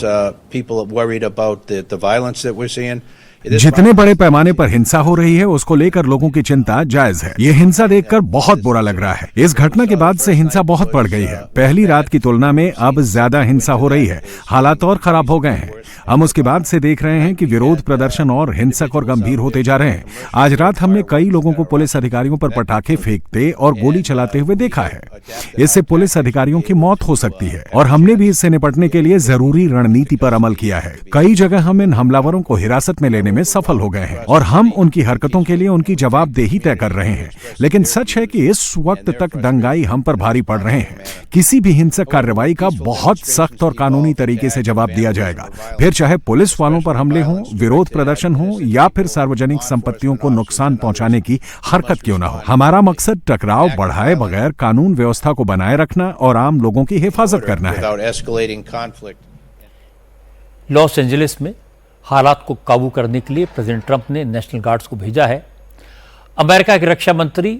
people are worried about the violence that we're seeing, जितने बड़े पैमाने पर हिंसा हो रही है उसको लेकर लोगों की चिंता जायज है। ये हिंसा देखकर बहुत बुरा लग रहा है। इस घटना के बाद से हिंसा बहुत बढ़ गई है। पहली रात की तुलना में अब ज्यादा हिंसा हो रही है। हालात और खराब हो गए हैं। हम उसके बाद से देख रहे हैं कि विरोध प्रदर्शन और हिंसक और गंभीर होते जा रहे हैं। आज रात हमने कई लोगों को पुलिस अधिकारियों पर पटाखे फेंकते और गोली चलाते हुए देखा है। इससे पुलिस अधिकारियों की मौत हो सकती है और हमने भी इससे निपटने के लिए जरूरी रणनीति पर अमल किया है। कई जगह हम इन हमलावरों को हिरासत में लेने में सफल हो गए हैं और हम उनकी हरकतों के लिए उनकी जवाबदेही तय कर रहे हैं। लेकिन सच है कि इस वक्त तक दंगाई हम पर भारी पड़ रहे हैं। किसी भी हिंसक कार्रवाई का बहुत सख्त और कानूनी तरीके से जवाब दिया जाएगा, फिर चाहे पुलिस वालों पर हमले हों, विरोध प्रदर्शन हो या फिर सार्वजनिक संपत्तियों को नुकसान पहुंचाने की हरकत क्यों न हो। हमारा मकसद टकराव बढ़ाए बगैर कानून व्यवस्था को बनाए रखना और आम लोगों की हिफाजत करना है। लॉस एंजलिस में हालात को काबू करने के लिए प्रेसिडेंट ट्रंप ने नेशनल गार्ड्स को भेजा है। अमेरिका के रक्षा मंत्री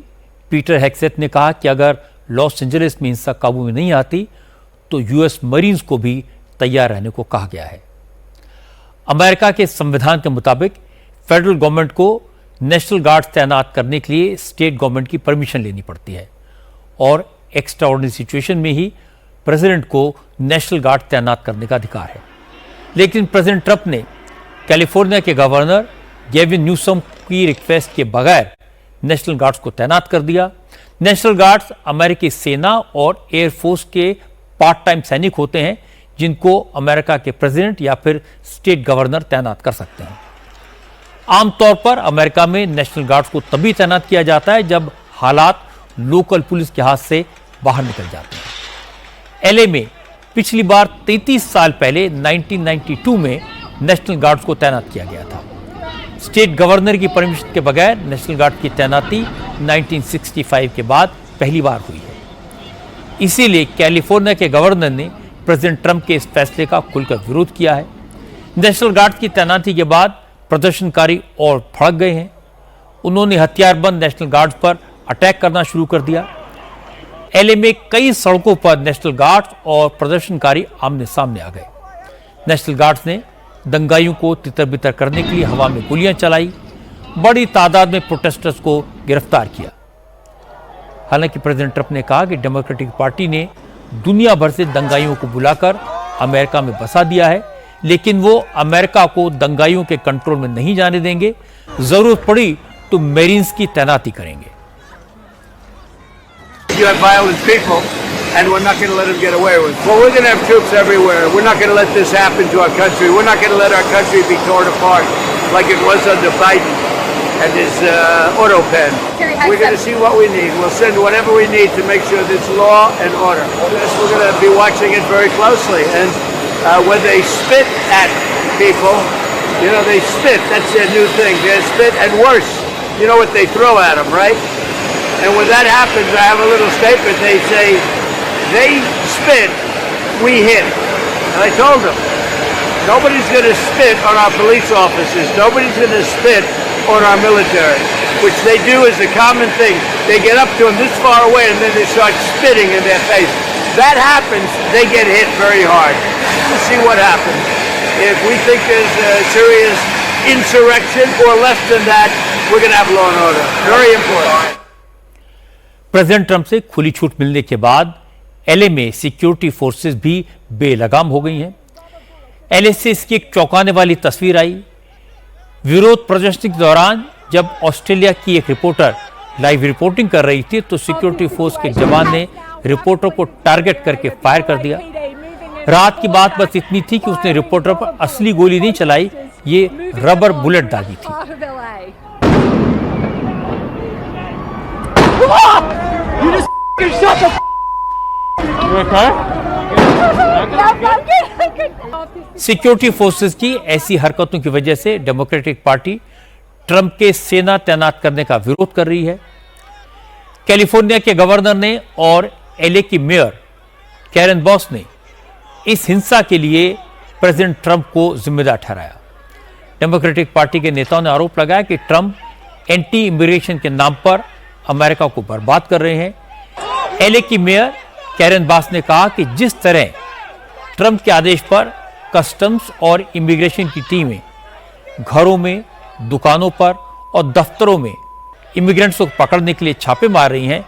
पीटर हेग्सेथ ने कहा कि अगर लॉस एंजलिस में हिंसा काबू में नहीं आती तो यूएस मरीन्स को भी तैयार रहने को कहा गया है। अमेरिका के संविधान के मुताबिक फेडरल गवर्नमेंट को नेशनल गार्ड तैनात करने के लिए स्टेट गवर्नमेंट की परमिशन लेनी पड़ती है और एक्स्ट्राऑर्डिनरी सिचुएशन में ही प्रेसिडेंट को नेशनल गार्ड तैनात करने का अधिकार है। लेकिन प्रेसिडेंट ट्रंप ने कैलिफोर्निया के गवर्नर गेविन न्यूसम की रिक्वेस्ट के बगैर नेशनल गार्ड्स को तैनात कर दिया। नेशनल गार्ड्स अमेरिकी सेना और एयरफोर्स के पार्ट टाइम सैनिक होते हैं जिनको अमेरिका के प्रेसिडेंट या फिर स्टेट गवर्नर तैनात कर सकते हैं। आमतौर पर अमेरिका में नेशनल गार्ड्स को तभी तैनात किया जाता है जब हालात लोकल पुलिस के हाथ से बाहर निकल जाते हैं। एलए में पिछली बार 33 साल पहले 1992 में नेशनल गार्ड्स को तैनात किया गया था। स्टेट गवर्नर की परमिशन के बगैर नेशनल गार्ड की तैनाती 1965 के बाद पहली बार हुई है। इसीलिए कैलिफोर्निया के गवर्नर ने प्रेसिडेंट ट्रंप के इस फैसले का खुलकर विरोध किया है। नेशनल गार्ड की तैनाती के बाद प्रदर्शनकारी और भड़क गए हैं। उन्होंने हथियारबंद नेशनल गार्ड्स पर अटैक करना शुरू कर दिया। एलए में कई सड़कों पर नेशनल गार्ड्स और प्रदर्शनकारी आमने सामने आ गए। नेशनल गार्ड्स ने दंगाइयों को तितर-बितर करने के लिए हवा में गोलियां चलाई, बड़ी तादाद में प्रोटेस्टर्स को गिरफ्तार किया। हालांकि प्रेसिडेंट ट्रंप ने कहा कि डेमोक्रेटिक पार्टी ने दुनिया भर से दंगाइयों को बुलाकर अमेरिका में बसा दिया है, लेकिन वो अमेरिका को दंगाइयों के कंट्रोल में नहीं जाने देंगे। जरूरत पड़ी तो मेरीन्स की तैनाती करेंगे। You have violent people, and we're not going to let them get away with it. Well, we're going to have troops everywhere. We're not going to let this happen to our country. We're not going to let our country be torn apart like it was under Biden and his auto pen. We're going to see what we need. We'll send whatever we need to make sure there's law and order. We're going to be watching it very closely. And when they spit at people, you know, they spit. That's their new thing. They spit, and worse, you know what they throw at them, right? And when that happens, I have a little statement. They say, they spit, we hit. And I told them, nobody's going to spit on our police officers. Nobody's going to spit on our military, which they do as a common thing. They get up to them this far away and then they start spitting in their face. That happens, they get hit very hard. We'll see what happens. If we think there's a serious insurrection or less than that, we're going to have law and order. Very important. President Trump से खुली छूट मिलने के बाद LA में security forces भी बेलगाम हो गई हैं। एलए से इसकी एक चौंकाने वाली तस्वीर आई। विरोध प्रदर्शन के दौरान जब ऑस्ट्रेलिया की एक रिपोर्टर लाइव रिपोर्टिंग कर रही थी तो सिक्योरिटी फोर्स के जवान ने रिपोर्टर को टारगेट करके फायर कर दिया। रात की बात बस इतनी थी कि उसने रिपोर्टर पर असली गोली नहीं चलाई, ये रबर बुलेट दागी थी। सिक्योरिटी फोर्सेस की ऐसी हरकतों की वजह से डेमोक्रेटिक पार्टी ट्रंप के सेना तैनात करने का विरोध कर रही है। कैलिफोर्निया के गवर्नर ने और एलए की मेयर कैरन बॉस ने इस हिंसा के लिए प्रेसिडेंट ट्रंप को जिम्मेदार ठहराया। डेमोक्रेटिक पार्टी के नेताओं ने आरोप लगाया कि ट्रंप एंटी इमिग्रेशन के नाम पर अमेरिका को बर्बाद कर रहे हैं। एलए की मेयर कैरन बॉस ने कहा कि जिस तरह ट्रंप के आदेश पर कस्टम्स और इमिग्रेशन की टीमें घरों में, दुकानों पर और दफ्तरों में इमिग्रेंट्स को पकड़ने के लिए छापे मार रही हैं,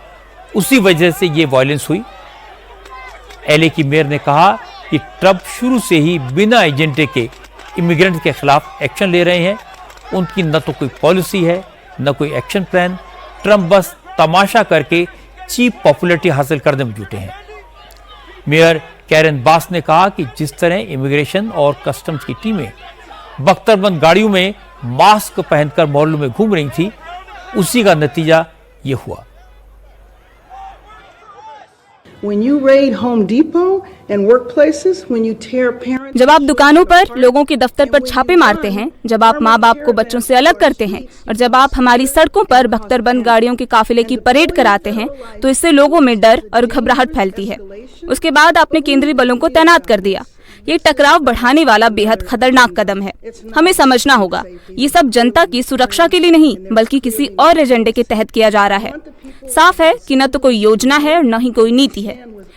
उसी वजह से ये वायलेंस हुई। एलए की मेयर ने कहा कि ट्रंप शुरू से ही बिना एजेंडे के इमिग्रेंट्स के खिलाफ एक्शन ले रहे हैं। उनकी न तो कोई पॉलिसी है न कोई एक्शन प्लान। ट्रंप बस तमाशा करके चीप पॉपुलैरिटी हासिल करने में जुटे हैं। मेयर कैरन बॉस ने कहा कि जिस तरह इमिग्रेशन और कस्टम्स की टीमें बख्तरबंद गाड़ियों में मास्क पहनकर मोहल्लों में घूम रही थी, उसी का नतीजा ये हुआ। जब आप दुकानों पर, लोगों के दफ्तर पर छापे मारते हैं, जब आप माँ बाप को बच्चों से अलग करते हैं और जब आप हमारी सड़कों पर बख्तरबंद गाड़ियों के काफिले की परेड कराते हैं, तो इससे लोगों में डर और घबराहट फैलती है। उसके बाद आपने केंद्रीय बलों को तैनात कर दिया। ये टकराव बढ़ाने वाला बेहद खतरनाक कदम है। हमें समझना होगा, ये सब जनता की सुरक्षा के लिए नहीं बल्कि किसी और एजेंडे के तहत किया जा रहा है। साफ है कि न तो कोई योजना है और न ही कोई नीति है।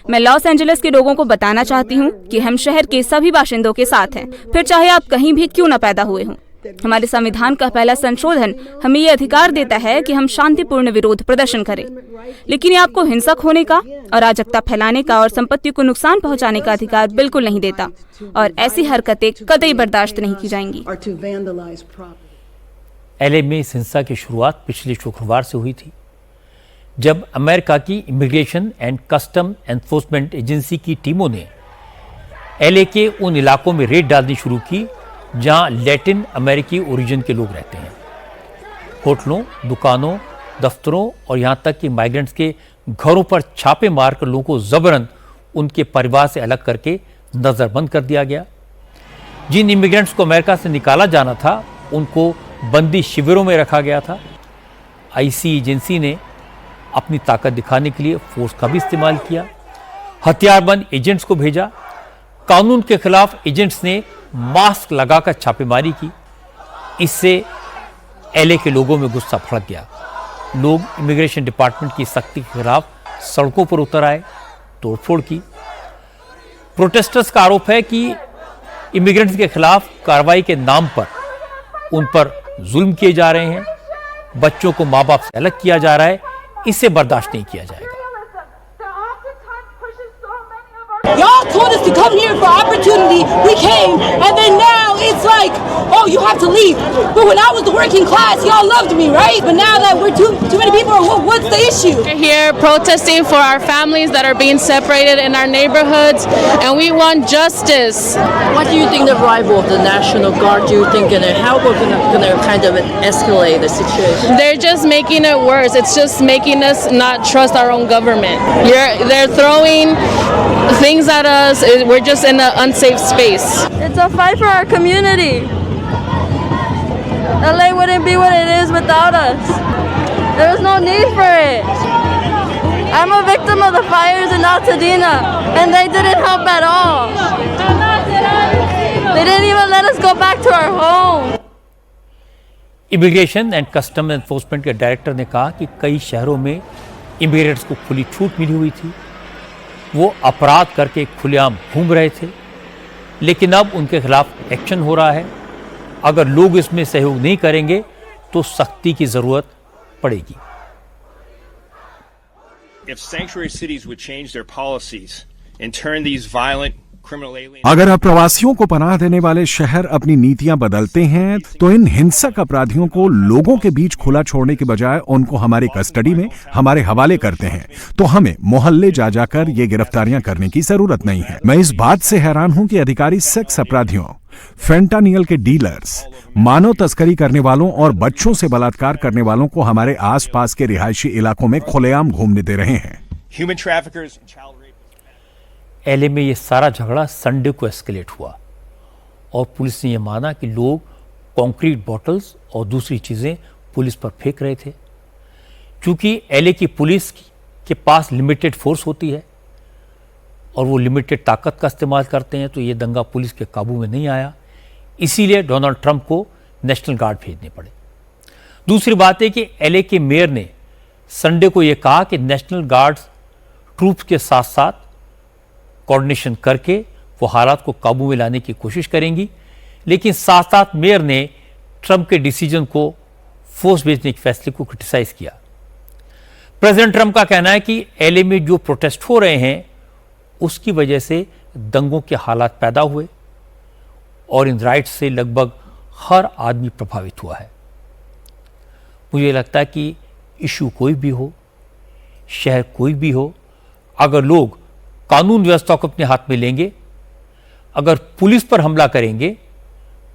मैं लॉस एंजलिस के लोगों को बताना चाहती हूँ कि हम शहर के सभी बाशिंदों के साथ हैं, फिर चाहे आप कहीं भी क्यों न पैदा हुए हों। हमारे संविधान का पहला संशोधन हमें ये अधिकार देता है कि हम शांतिपूर्ण विरोध प्रदर्शन करें, लेकिन ये आपको हिंसक होने का, अराजकता फैलाने का और संपत्ति को नुकसान पहुंचाने का अधिकार बिल्कुल नहीं देता, और ऐसी हरकतें कतई बर्दाश्त नहीं की जाएंगी। एलए में इस हिंसा की शुरुआत पिछले शुक्रवार से हुई थी, जब अमेरिका की immigration and custom enforcement agency की टीमों ने एलए के उन इलाकों में रेड डालनी शुरू की जहां लैटिन अमेरिकी ओरिजिन के लोग रहते हैं। होटलों, दुकानों, दफ्तरों और यहां तक कि माइग्रेंट्स के घरों पर छापे मारकर लोगों को जबरन उनके परिवार से अलग करके नजरबंद कर दिया गया। जिन इमिग्रेंट्स को अमेरिका से निकाला जाना था उनको बंदी शिविरों में रखा गया था। आईसी एजेंसी ने अपनी ताकत दिखाने के लिए फोर्स का भी इस्तेमाल किया, हथियारबंद एजेंट्स को भेजा। कानून के खिलाफ एजेंट्स ने मास्क लगाकर छापेमारी की। इससे एलए के लोगों में गुस्सा भड़क गया। लोग इमिग्रेशन डिपार्टमेंट की सख्ती के खिलाफ सड़कों पर उतर आए, तोड़फोड़ की। प्रोटेस्टर्स का आरोप है कि इमिग्रेंट्स के खिलाफ कार्रवाई के नाम पर उन पर जुल्म किए जा रहे हैं, बच्चों को माँ बाप से अलग किया जा रहा है। इसे बर्दाश्त नहीं किया जाएगा। Y'all told us to come here for opportunity. We came, and then now it's like, oh, you have to leave. But when I was the working class, y'all loved me, right? But now that we're too many people, what's the issue? We're here protesting for our families that are being separated in our neighborhoods, and we want justice. What do you think the arrival of the National Guard? Do you think how we're gonna kind of escalate the situation? They're just making it worse. It's just making us not trust our own government. They're throwing things at us. We're just in an unsafe space. It's a fight for our community. LA wouldn't be what it is without us. There was no need for it. I'm a victim of the fires in Altadena, and they didn't help at all. They didn't even let us go back to our home. Immigration and custom enforcement के director ने कहा कि कई शहरों में immigrants को खुली छूट मिली हुई थी। वो अपराध करके खुलेआम घूम रहे थे, लेकिन अब उनके खिलाफ एक्शन हो रहा है। अगर लोग इसमें सहयोग नहीं करेंगे तो सख्ती की जरूरत पड़ेगी। If sanctuary cities would change their policies and turn these violent criminal aliens. अगर अब प्रवासियों को पनाह देने वाले शहर अपनी नीतियां बदलते हैं तो इन हिंसक अपराधियों को लोगों के बीच खुला छोड़ने के बजाय उनको हमारी कस्टडी में हमारे हवाले करते हैं, तो हमें मोहल्ले जा जाकर ये गिरफ्तारियां करने की जरूरत नहीं है। मैं इस बात से हैरान हूं कि अधिकारी सेक्स अपराधियों, फेंटानियल के डीलर्स, मानव तस्करी करने वालों और बच्चों से बलात्कार करने वालों को हमारे आसपास के रिहायशी इलाकों में खुलेआम घूमने दे रहे हैं। Human traffickers and child LA में ये सारा झगड़ा संडे को एस्केलेट हुआ और पुलिस ने यह माना कि लोग कंक्रीट बॉटल्स और दूसरी चीज़ें पुलिस पर फेंक रहे थे। क्योंकि एलए की पुलिस के पास लिमिटेड फोर्स होती है और वो लिमिटेड ताकत का इस्तेमाल करते हैं, तो ये दंगा पुलिस के काबू में नहीं आया। इसीलिए डोनाल्ड ट्रंप को नेशनल गार्ड भेजने पड़े। दूसरी बात है कि एलए के मेयर ने संडे को यह कहा कि नेशनल गार्ड ट्रूप्स के साथ साथ कोऑर्डिनेशन करके वो हालात को काबू में लाने की कोशिश करेंगी, लेकिन साथ साथ मेयर ने ट्रंप के डिसीजन को फोर्स भेजने के फैसले को क्रिटिसाइज किया। प्रेसिडेंट ट्रंप का कहना है कि एलए में जो प्रोटेस्ट हो रहे हैं उसकी वजह से दंगों के हालात पैदा हुए और इन राइट्स से लगभग हर आदमी प्रभावित हुआ है। मुझे लगता है कि इशू कोई भी हो, शहर कोई भी हो, अगर लोग कानून व्यवस्था को अपने हाथ में लेंगे, अगर पुलिस पर हमला करेंगे,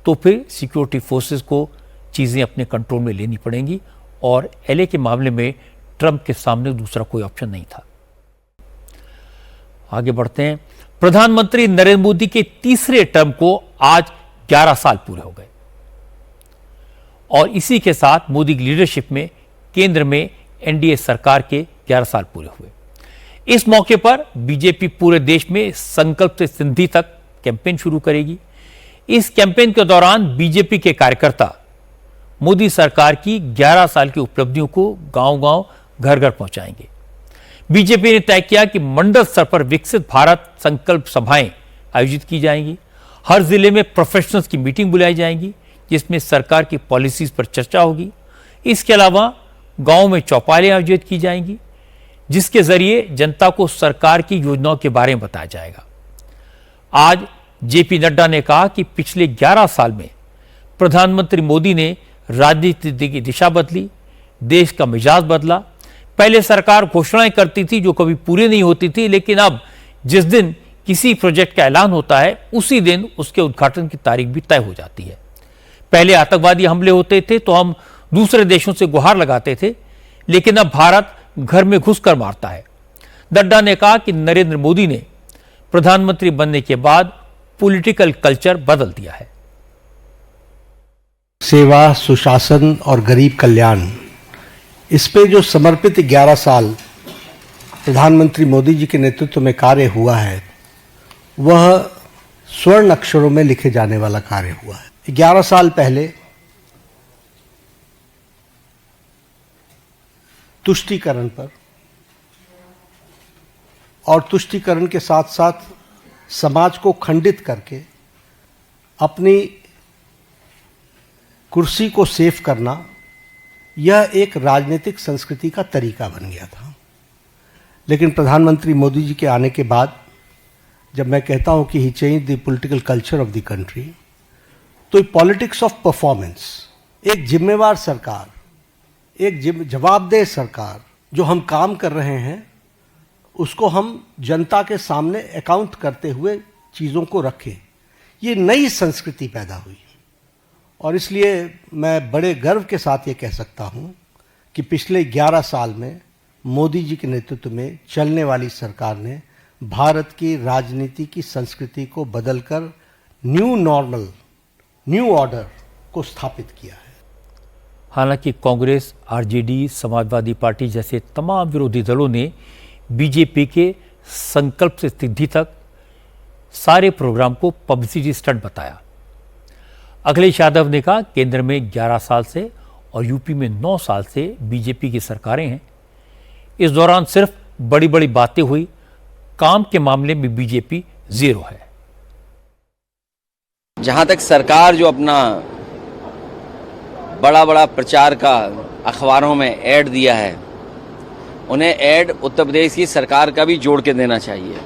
तो फिर सिक्योरिटी फोर्सेस को चीज़ें अपने कंट्रोल में लेनी पड़ेंगी और एलए के मामले में ट्रंप के सामने दूसरा कोई ऑप्शन नहीं था। आगे बढ़ते हैं। प्रधानमंत्री नरेंद्र मोदी के तीसरे टर्म को आज 11 साल पूरे हो गए और इसी के साथ मोदी की लीडरशिप में केंद्र में एनडीए सरकार के 11 साल पूरे हुए। इस मौके पर बीजेपी पूरे देश में संकल्प से सिद्धि तक कैंपेन शुरू करेगी। इस कैंपेन के दौरान बीजेपी के कार्यकर्ता मोदी सरकार की 11 साल की उपलब्धियों को गांव-गांव, घर-घर पहुंचाएंगे। बीजेपी ने तय किया कि मंडल स्तर पर विकसित भारत संकल्प सभाएं आयोजित की जाएंगी। हर जिले में प्रोफेशनल्स की मीटिंग बुलाई जाएंगी जिसमें सरकार की पॉलिसीज पर चर्चा होगी। इसके अलावा गांव में चौपालें आयोजित की जाएंगी जिसके जरिए जनता को सरकार की योजनाओं के बारे में बताया जाएगा। आज जेपी नड्डा ने कहा कि पिछले 11 साल में प्रधानमंत्री मोदी ने राजनीति की दिशा बदली, देश का मिजाज बदला। पहले सरकार घोषणाएं करती थी जो कभी पूरी नहीं होती थी, लेकिन अब जिस दिन किसी प्रोजेक्ट का ऐलान होता है उसी दिन उसके उद्घाटन की तारीख भी तय हो जाती है। पहले आतंकवादी हमले होते थे तो हम दूसरे देशों से गुहार लगाते थे, लेकिन अब भारत घर में घुसकर मारता है। नड्डा ने कहा कि नरेंद्र मोदी ने प्रधानमंत्री बनने के बाद पॉलिटिकल कल्चर बदल दिया है। सेवा, सुशासन और गरीब कल्याण, इस पे जो समर्पित 11 साल प्रधानमंत्री मोदी जी के नेतृत्व में कार्य हुआ है वह स्वर्ण अक्षरों में लिखे जाने वाला कार्य हुआ है। 11 साल पहले तुष्टीकरण पर और तुष्टीकरण के साथ साथ समाज को खंडित करके अपनी कुर्सी को सेफ करना, यह एक राजनीतिक संस्कृति का तरीका बन गया था। लेकिन प्रधानमंत्री मोदी जी के आने के बाद जब मैं कहता हूं कि ही change the political culture of the country, तो पॉलिटिक्स ऑफ परफॉर्मेंस, एक जिम्मेवार सरकार, एक जवाबदेह सरकार, जो हम काम कर रहे हैं उसको हम जनता के सामने अकाउंट करते हुए चीज़ों को रखें, ये नई संस्कृति पैदा हुई। और इसलिए मैं बड़े गर्व के साथ ये कह सकता हूँ कि पिछले 11 साल में मोदी जी के नेतृत्व में चलने वाली सरकार ने भारत की राजनीति की संस्कृति को बदलकर न्यू नॉर्मल, न्यू ऑर्डर को स्थापित किया है। हालांकि कांग्रेस, आरजेडी, समाजवादी पार्टी जैसे तमाम विरोधी दलों ने बीजेपी के संकल्प से सिद्धि तक सारे प्रोग्राम को पब्लिसिटी स्टंट बताया। अखिलेश यादव ने कहा केंद्र में 11 साल से और यूपी में 9 साल से बीजेपी की सरकारें हैं। इस दौरान सिर्फ बड़ी बड़ी बातें हुई, काम के मामले में बीजेपी जीरो है। जहां तक सरकार जो अपना बड़ा बड़ा प्रचार का अखबारों में ऐड दिया है, उन्हें ऐड उत्तर प्रदेश की सरकार का भी जोड़ के देना चाहिए,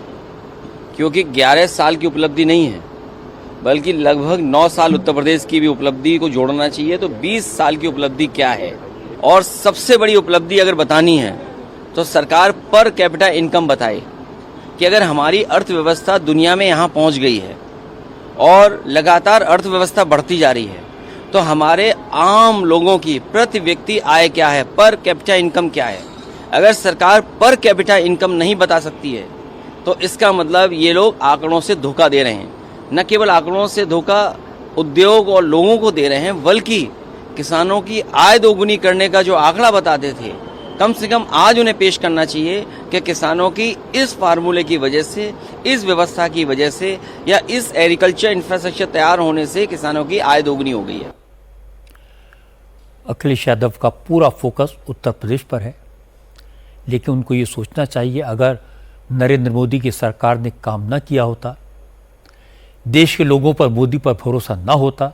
क्योंकि 11 साल की उपलब्धि नहीं है बल्कि लगभग 9 साल उत्तर प्रदेश की भी उपलब्धि को जोड़ना चाहिए। तो 20 साल की उपलब्धि क्या है? और सबसे बड़ी उपलब्धि अगर बतानी है तो सरकार पर कैपिटा इनकम बताए कि अगर हमारी अर्थव्यवस्था दुनिया में यहाँ पहुँच गई है और लगातार अर्थव्यवस्था बढ़ती जा रही है, तो हमारे आम लोगों की प्रति व्यक्ति आय क्या है, पर कैपिटा इनकम क्या है। अगर सरकार पर कैपिटा इनकम नहीं बता सकती है तो इसका मतलब ये लोग आंकड़ों से धोखा दे रहे हैं। न केवल आंकड़ों से धोखा उद्योग और लोगों को दे रहे हैं, बल्कि किसानों की आय दोगुनी करने का जो आंकड़ा बताते थे, कम से कम आज उन्हें पेश करना चाहिए कि किसानों की इस फार्मूले की वजह से, इस व्यवस्था की वजह से या इस एग्रीकल्चर इंफ्रास्ट्रक्चर तैयार होने से किसानों की आय दोगुनी हो गई है। अखिलेश यादव का पूरा फोकस उत्तर प्रदेश पर है, लेकिन उनको ये सोचना चाहिए अगर नरेंद्र मोदी की सरकार ने काम न किया होता, देश के लोगों पर मोदी पर भरोसा न होता,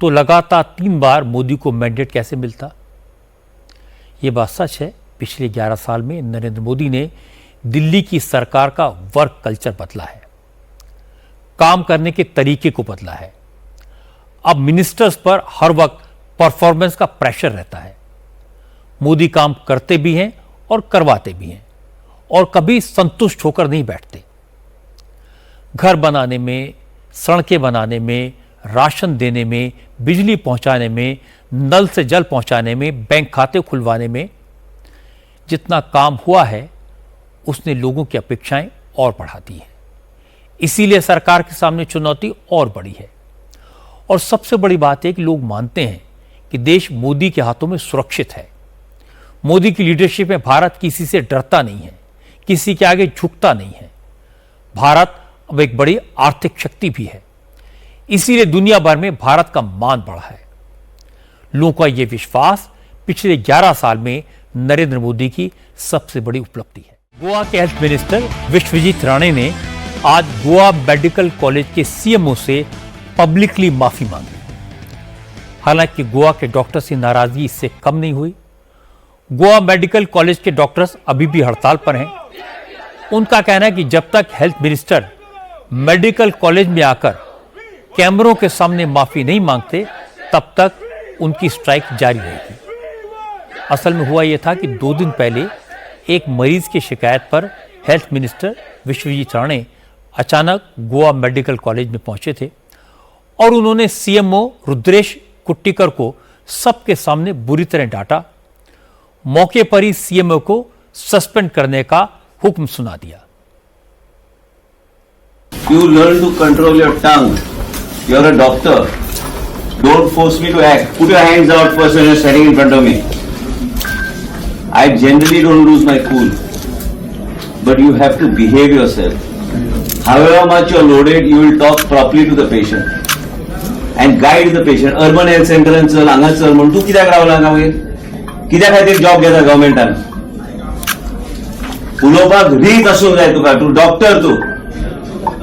तो लगातार 3 बार मोदी को मैंडेट कैसे मिलता। ये बात सच है, पिछले 11 साल में नरेंद्र मोदी ने दिल्ली की सरकार का वर्क कल्चर बदला है, काम करने के तरीके को बदला है। अब मिनिस्टर्स पर हर वक्त परफॉर्मेंस का प्रेशर रहता है। मोदी काम करते भी हैं और करवाते भी हैं और कभी संतुष्ट होकर नहीं बैठते। घर बनाने में, सड़कें बनाने में, राशन देने में, बिजली पहुंचाने में, नल से जल पहुंचाने में, बैंक खाते खुलवाने में जितना काम हुआ है उसने लोगों की अपेक्षाएं और बढ़ा दी हैं। इसीलिए सरकार के सामने चुनौती और बड़ी है। और सबसे बड़ी बात है कि लोग मानते हैं कि देश मोदी के हाथों में सुरक्षित है। मोदी की लीडरशिप में भारत किसी से डरता नहीं है, किसी के आगे झुकता नहीं है। भारत अब एक बड़ी आर्थिक शक्ति भी है, इसीलिए दुनिया भर में भारत का मान बढ़ा है। लोगों का यह विश्वास पिछले 11 साल में नरेंद्र मोदी की सबसे बड़ी उपलब्धि है। गोवा के हेल्थ मिनिस्टर विश्वजीत राणे ने आज गोवा मेडिकल कॉलेज के सीएमओ से पब्लिकली माफी मांगी। हालांकि गोवा के डॉक्टर्स की नाराजगी इससे कम नहीं हुई। गोवा मेडिकल कॉलेज के डॉक्टर्स अभी भी हड़ताल पर हैं। उनका कहना है कि जब तक हेल्थ मिनिस्टर मेडिकल कॉलेज में आकर कैमरों के सामने माफी नहीं मांगते तब तक उनकी स्ट्राइक जारी रहेगी। असल में हुआ यह था कि 2 दिन पहले एक मरीज की शिकायत पर हेल्थ मिनिस्टर विश्वजीत राणे अचानक गोवा मेडिकल कॉलेज में पहुंचे थे और उन्होंने सीएमओ रुद्रेश कुट्टीकर को सबके सामने बुरी तरह डांटा। मौके पर ही सीएमओ को सस्पेंड करने का हुक्म सुना दिया। You learn to control your tongue. You're a doctor. Don't force me to act. Put your hands out first when you're standing in front of me. I generally don't lose my cool. But you have to behave yourself. However much you're loaded, you will talk properly to the patient. And guide the patient. Urban health center and चल हांगा चल म्हणून तू कित्याक रावला हांगा वयर? कित्या खातीर जॉब घेता गव्हर्मेंटान? उलोवपाक रीत आसूंक जाय तुका. तूं डॉक्टर तूं.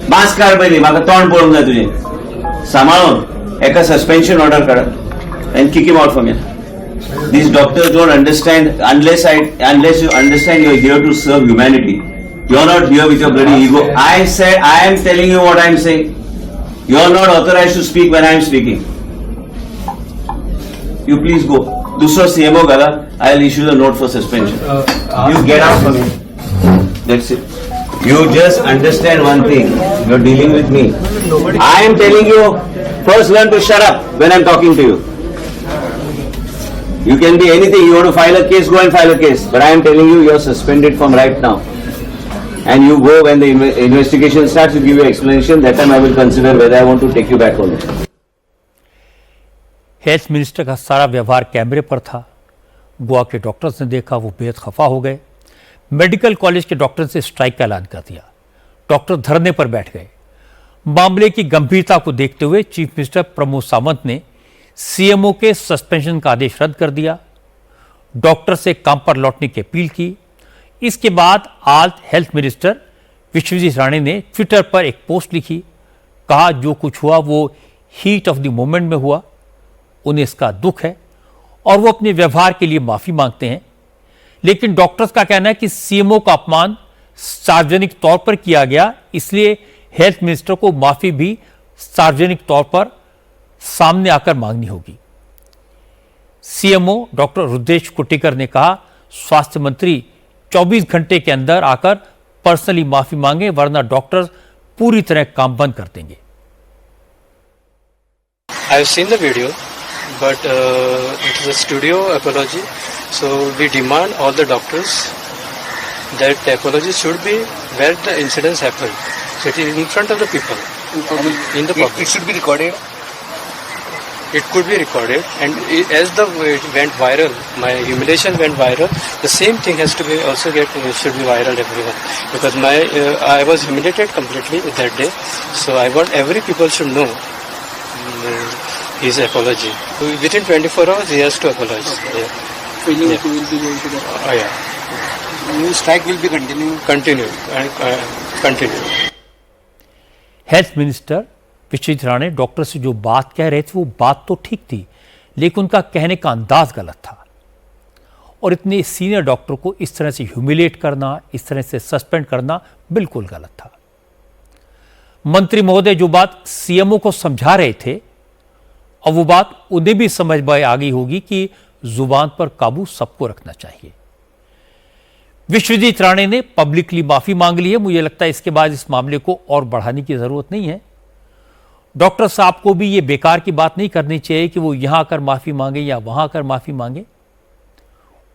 मास्क काड पयलीं म्हाका तोंड पळोवंक जाय तुजें. सांबाळून एका सस्पेन्शन ऑर्डर काडात and kick him out from here. These doctors don't understand unless you understand you're here to serve humanity. You're not here with your bloody ego. I am telling you what I'm saying. You're not authorized to speak when I'm speaking. You please go. दूसरा CMO गला, I'll issue the note for suspension. You get out from here. That's it. You just understand one thing. You're dealing with me. I am telling you, first learn to shut up when I'm talking to you. You can be anything. You want to file a case, go and file a case. But I am telling you, you're suspended from right now. And you go when the investigation starts, you give your explanation. That time I will consider whether I want to take you back home. Health minister का सारा व्यवहार कैमरे पर था। गोवा के doctors ने देखा, वो बेहद खफा हो गए। मेडिकल कॉलेज के डॉक्टर्स ने स्ट्राइक का ऐलान कर दिया। डॉक्टर धरने पर बैठ गए। मामले की गंभीरता को देखते हुए चीफ मिनिस्टर प्रमोद सावंत ने सीएमओ के सस्पेंशन का आदेश रद्द कर दिया। डॉक्टर से काम पर लौटने की अपील की। इसके बाद आज हेल्थ मिनिस्टर विश्वजीत राणे ने ट्विटर पर एक पोस्ट लिखी। कहा जो कुछ हुआ वो हीट ऑफ द मोमेंट में हुआ, उन्हें इसका दुख है और वो अपने व्यवहार के लिए माफी मांगते हैं। लेकिन डॉक्टर्स का कहना है कि सीएमओ का अपमान सार्वजनिक तौर पर किया गया, इसलिए हेल्थ मिनिस्टर को माफी भी सार्वजनिक तौर पर सामने आकर मांगनी होगी। सीएमओ डॉक्टर रुद्रेश कुट्टीकर ने कहा स्वास्थ्य मंत्री 24 घंटे के अंदर आकर पर्सनली माफी मांगे, वरना डॉक्टर्स पूरी तरह काम बंद कर देंगे। I have seen the video, but it is a studio apology, so we demand all the doctors that the apology should be where the incidents happen. So it is in front of the people, in the public. It should be recorded. It could be recorded, and as it went viral, my humiliation went viral. The same thing has to be also should be viral everyone, because I was humiliated completely that day. So I want every people should know his apology. Within 24 hours, he has to apologize. Yeah. Will be going to the Oh yeah. New strike will be continued. Continue. Health minister Vishwajit Rane doctor से जो बात कह रहे थे वो बात तो ठीक थी, लेकिन उनका कहने का अंदाज गलत था। और इतने सीनियर डॉक्टर को इस तरह से ह्यूमिलेट करना, इस तरह से सस्पेंड करना बिल्कुल गलत था। मंत्री महोदय जो बात सीएमओ को समझा रहे थे, और वो बात उन्हें भी समझ में आ गई होगी कि जुबान पर काबू सबको रखना चाहिए। विश्वजीत राणे ने पब्लिकली माफी मांग ली है। मुझे लगता है इसके बाद इस मामले को और बढ़ाने की जरूरत नहीं है। डॉक्टर साहब को भी ये बेकार की बात नहीं करनी चाहिए कि वो यहां आकर माफी मांगे या वहां आकर माफी मांगे।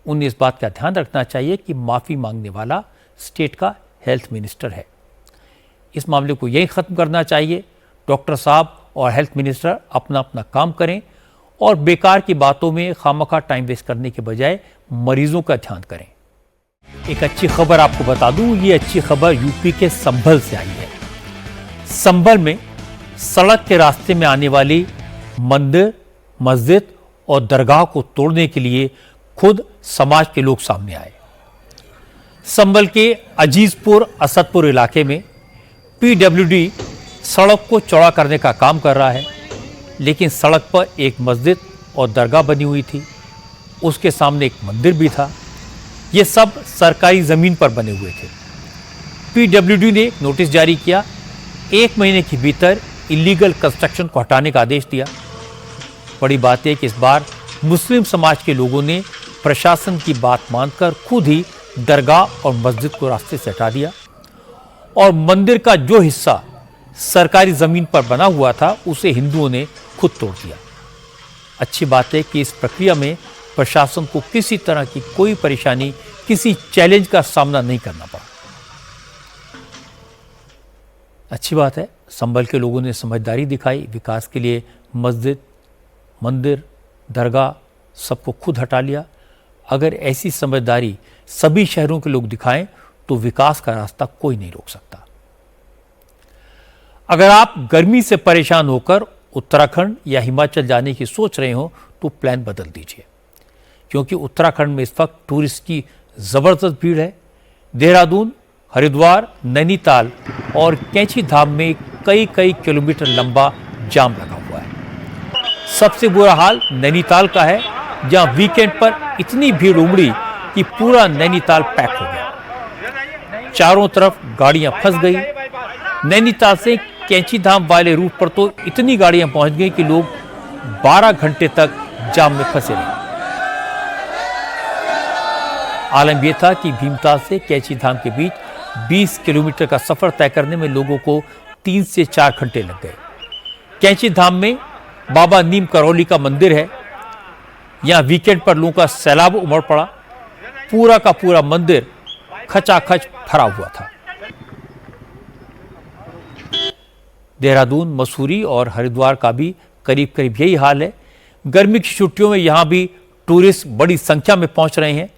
उन्हें इस बात का ध्यान रखना चाहिए कि माफी मांगने वाला स्टेट का हेल्थ मिनिस्टर है। इस मामले को यहीं खत्म करना चाहिए। डॉक्टर साहब और हेल्थ मिनिस्टर अपना अपना काम करें और बेकार की बातों में खामखा टाइम वेस्ट करने के बजाय मरीजों का ध्यान करें। एक अच्छी खबर आपको बता दूं, ये अच्छी खबर यूपी के संभल से आई है। संभल में सड़क के रास्ते में आने वाली मंदिर, मस्जिद और दरगाह को तोड़ने के लिए खुद समाज के लोग सामने आए। संभल के अजीजपुर असदपुर इलाके में पीडब्ल्यूडी सड़क को चौड़ा करने का काम कर रहा है, लेकिन सड़क पर एक मस्जिद और दरगाह बनी हुई थी, उसके सामने एक मंदिर भी था। ये सब सरकारी जमीन पर बने हुए थे। पीडब्ल्यूडी ने एक नोटिस जारी किया, 1 महीने के भीतर इलीगल कंस्ट्रक्शन को हटाने का आदेश दिया। बड़ी बात है कि इस बार मुस्लिम समाज के लोगों ने प्रशासन की बात मानकर खुद ही दरगाह और मस्जिद को रास्ते से हटा दिया और मंदिर का जो हिस्सा सरकारी जमीन पर बना हुआ था उसे हिंदुओं ने खुद तोड़ दिया। अच्छी बात है कि इस प्रक्रिया में प्रशासन को किसी तरह की कोई परेशानी, किसी चैलेंज का सामना नहीं करना पड़ा। अच्छी बात है, संभल के लोगों ने समझदारी दिखाई, विकास के लिए मस्जिद, मंदिर, दरगाह सबको खुद हटा लिया। अगर ऐसी समझदारी सभी शहरों के लोग दिखाएं तो विकास का रास्ता कोई नहीं रोक सकता। अगर आप गर्मी से परेशान होकर उत्तराखंड या हिमाचल जाने की सोच रहे हो तो प्लान बदल दीजिए, क्योंकि उत्तराखंड में इस वक्त टूरिस्ट की जबरदस्त भीड़ है। देहरादून, हरिद्वार, नैनीताल और कैंची धाम में कई किलोमीटर लंबा जाम लगा हुआ है। सबसे बुरा हाल नैनीताल का है, जहां वीकेंड पर इतनी भीड़ उमड़ी कि पूरा नैनीताल पैक हो गया। चारों तरफ गाड़ियां फंस गई। नैनीताल से कैंची धाम वाले रूट पर तो इतनी गाड़ियां पहुंच गई कि लोग 12 घंटे तक जाम में फंसे रहे। आलम यह था कि भीमताल से कैंची धाम के बीच 20 किलोमीटर का सफर तय करने में लोगों को 3 से 4 घंटे लग गए। कैंची धाम में बाबा नीम करौली का मंदिर है। यहां वीकेंड पर लोगों का सैलाब उमड़ पड़ा। पूरा का पूरा मंदिर खचाखच भरा हुआ था। देहरादून, मसूरी और हरिद्वार का भी करीब यही हाल है। गर्मी की छुट्टियों में यहां भी टूरिस्ट बड़ी संख्या में पहुंच रहे हैं,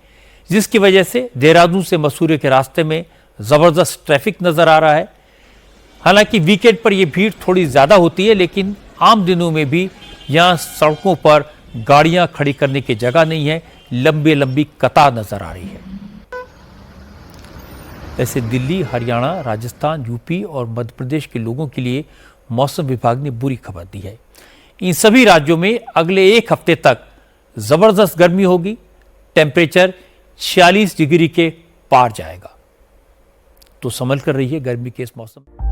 जिसकी वजह से देहरादून से मसूरी के रास्ते में जबरदस्त ट्रैफिक नजर आ रहा है। हालांकि वीकेंड पर यह भीड़ थोड़ी ज्यादा होती है, लेकिन आम दिनों में भी यहां सड़कों पर गाड़ियां खड़ी करने की जगह नहीं है। लंबी कतार नजर आ रही है। ऐसे दिल्ली, हरियाणा, राजस्थान, यूपी और मध्य प्रदेश के लोगों के लिए मौसम विभाग ने बुरी खबर दी है। इन सभी राज्यों में अगले 1 हफ्ते तक जबरदस्त गर्मी होगी। टेम्परेचर 46 डिग्री के पार जाएगा। तो संभल कर रहिए गर्मी के इस मौसम।